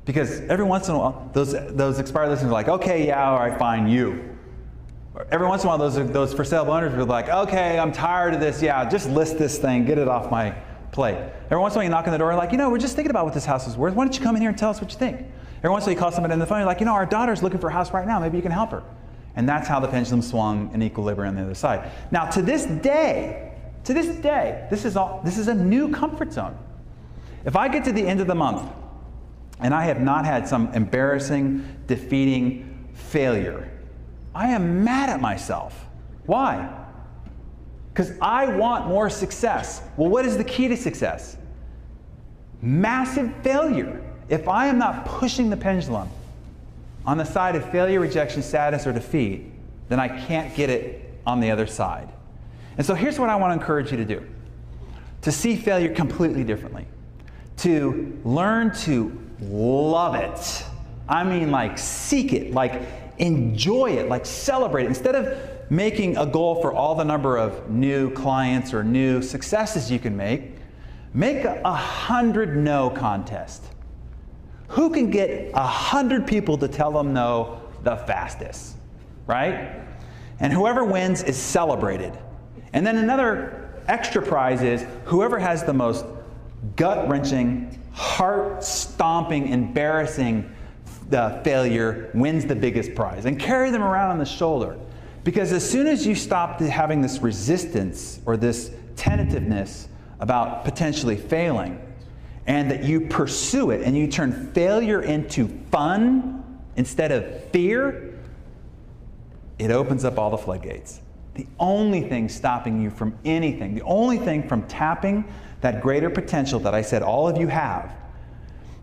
Because every once in a while, those expired listings are like, okay, yeah, all right, fine, you. Every once in a while, those for sale owners are like, okay, I'm tired of this, yeah, just list this thing, get it off my plate. Every once in a while, you knock on the door, like, we're just thinking about what this house is worth. Why don't you come in here and tell us what you think? Every once in a while, you call somebody on the phone, you're like, our daughter's looking for a house right now, maybe you can help her. And that's how the pendulum swung in equilibrium on the other side. Now, to this day, this is a new comfort zone. If I get to the end of the month and I have not had some embarrassing, defeating failure, I am mad at myself. Why? Because I want more success. Well, what is the key to success? Massive failure. If I am not pushing the pendulum on the side of failure, rejection, sadness, or defeat, then I can't get it on the other side. And so here's what I want to encourage you to do. To see failure completely differently. To learn to love it. I mean, like seek it, like enjoy it, like celebrate it. Instead of making a goal for all the number of new clients or new successes you can make a 100 no contest. Who can get 100 people to tell them no the fastest, right? And whoever wins is celebrated. And then another extra prize is whoever has the most gut-wrenching, heart-stomping, embarrassing failure wins the biggest prize. And carry them around on the shoulder. Because as soon as you stop having this resistance or this tentativeness about potentially failing, and that you pursue it and you turn failure into fun instead of fear, it opens up all the floodgates. The only thing stopping you from anything, the only thing from tapping that greater potential that I said all of you have,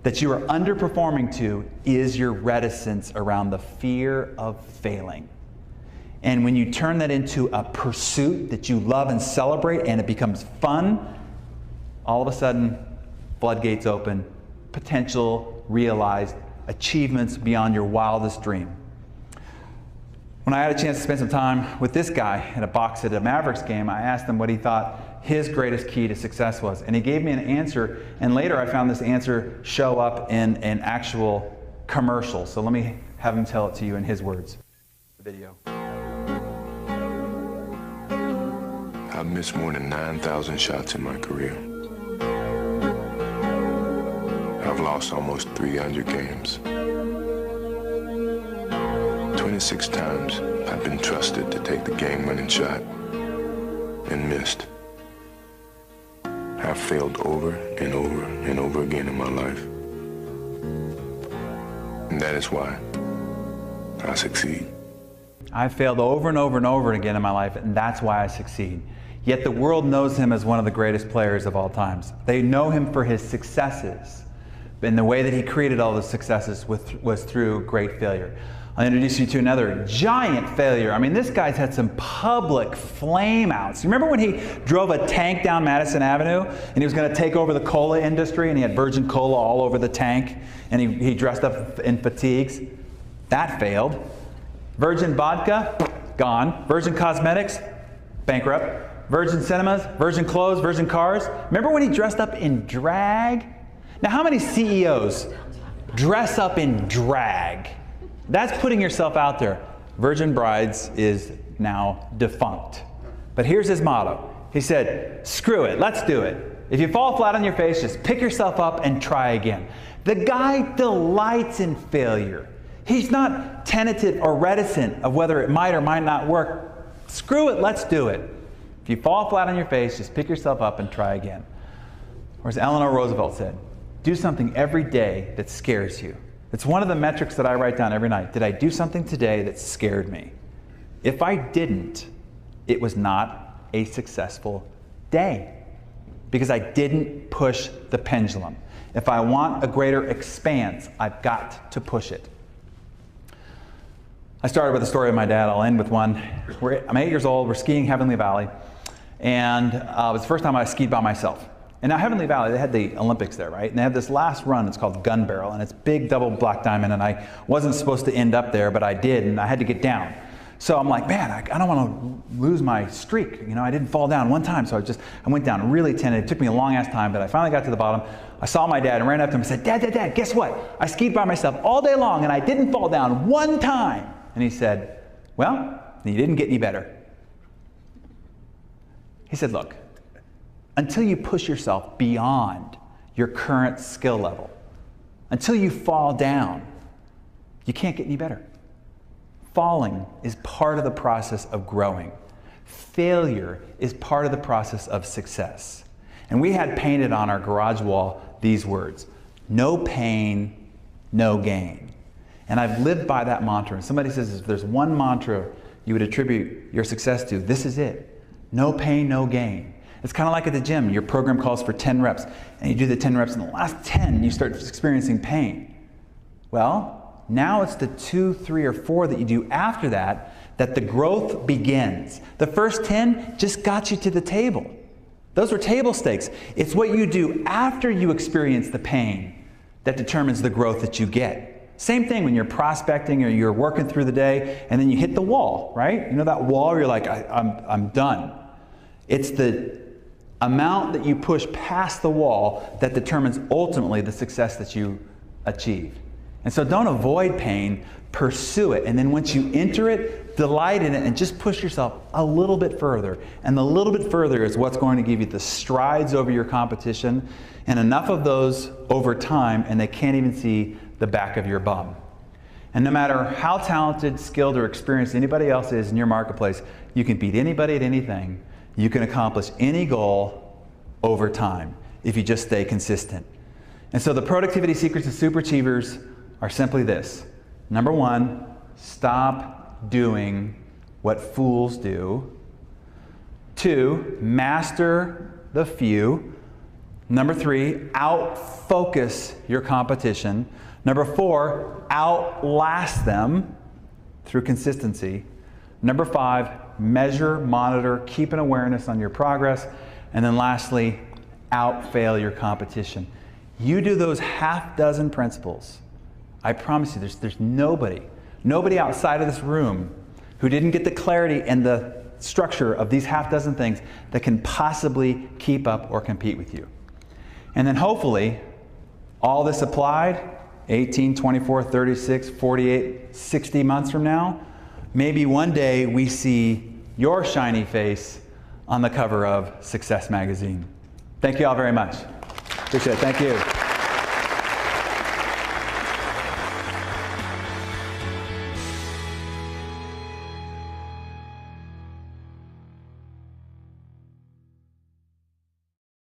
that you are underperforming to, is your reticence around the fear of failing. And when you turn that into a pursuit that you love and celebrate and it becomes fun, all of a sudden, floodgates open, potential realized, achievements beyond your wildest dream. When I had a chance to spend some time with this guy in a box at a Mavericks game, I asked him what he thought his greatest key to success was. And he gave me an answer, and later I found this answer show up in an actual commercial. So let me have him tell it to you in his words. The video.
I've missed more than 9,000 shots in my career. I've lost almost 300 games. 26 times I've been trusted to take the game-winning shot and missed. I've failed over and over and over again in my life. And that is why I succeed.
I've failed over and over and over again in my life, and that's why I succeed. Yet the world knows him as one of the greatest players of all times. They know him for his successes. And the way that he created all those successes was through great failure. I'll introduce you to another giant failure. I mean, this guy's had some public flame outs. You remember when he drove a tank down Madison Avenue and he was going to take over the cola industry and he had Virgin Cola all over the tank and he dressed up in fatigues? That failed. Virgin Vodka, gone. Virgin Cosmetics, bankrupt. Virgin Cinemas, Virgin Clothes, Virgin Cars. Remember when he dressed up in drag? Now, how many CEOs dress up in drag? That's putting yourself out there. Virgin Brides is now defunct. But here's his motto. He said, screw it, let's do it. If you fall flat on your face, just pick yourself up and try again. The guy delights in failure. He's not tentative or reticent of whether it might or might not work. Screw it, let's do it. If you fall flat on your face, just pick yourself up and try again. Or as Eleanor Roosevelt said, do something every day that scares you. It's one of the metrics that I write down every night. Did I do something today that scared me? If I didn't, it was not a successful day because I didn't push the pendulum. If I want a greater expanse, I've got to push it. I started with a story of my dad. I'll end with one. I'm 8 years old. We're skiing Heavenly Valley. And it was the first time I skied by myself. And now Heavenly Valley, they had the Olympics there, right? And they have this last run, it's called Gun Barrel, and it's big double black diamond, and I wasn't supposed to end up there, but I did, and I had to get down. So I'm like, man, I don't want to lose my streak. You know, I didn't fall down one time, so I went down really tentative. It took me a long ass time, but I finally got to the bottom. I saw my dad and ran up to him and said, Dad, guess what? I skied by myself all day long, and I didn't fall down one time. And he said, well, you didn't get any better. He said, look, until you push yourself beyond your current skill level, until you fall down, you can't get any better. Falling is part of the process of growing. Failure is part of the process of success. And we had painted on our garage wall these words, no pain, no gain. And I've lived by that mantra. And somebody says, if there's one mantra you would attribute your success to, this is it. No pain, no gain. It's kind of like at the gym. Your program calls for 10 reps, and you do the 10 reps, and the last 10, you start experiencing pain. Well, now it's the 2, 3, or 4 that you do after that the growth begins. The first 10 just got you to the table. Those were table stakes. It's what you do after you experience the pain that determines the growth that you get. Same thing when you're prospecting or you're working through the day and then you hit the wall, right? You know that wall where you're like, I'm done. It's the amount that you push past the wall that determines ultimately the success that you achieve. And so don't avoid pain, pursue it. And then once you enter it, delight in it and just push yourself a little bit further. And the little bit further is what's going to give you the strides over your competition, and enough of those over time and they can't even see the back of your bum. And no matter how talented, skilled, or experienced anybody else is in your marketplace, you can beat anybody at anything. You can accomplish any goal over time if you just stay consistent. And so the productivity secrets of superachievers are simply this. Number one, stop doing what fools do. 2, master the few. Number 3, out-focus your competition. Number 4, outlast them through consistency. Number 5, measure, monitor, keep an awareness on your progress. And then lastly, out-fail your competition. You do those half dozen principles, I promise you there's nobody outside of this room who didn't get the clarity and the structure of these half dozen things that can possibly keep up or compete with you. And then hopefully, all this applied 18, 24, 36, 48, 60 months from now, maybe one day we see your shiny face on the cover of Success Magazine. Thank you all very much. Appreciate it. Thank you.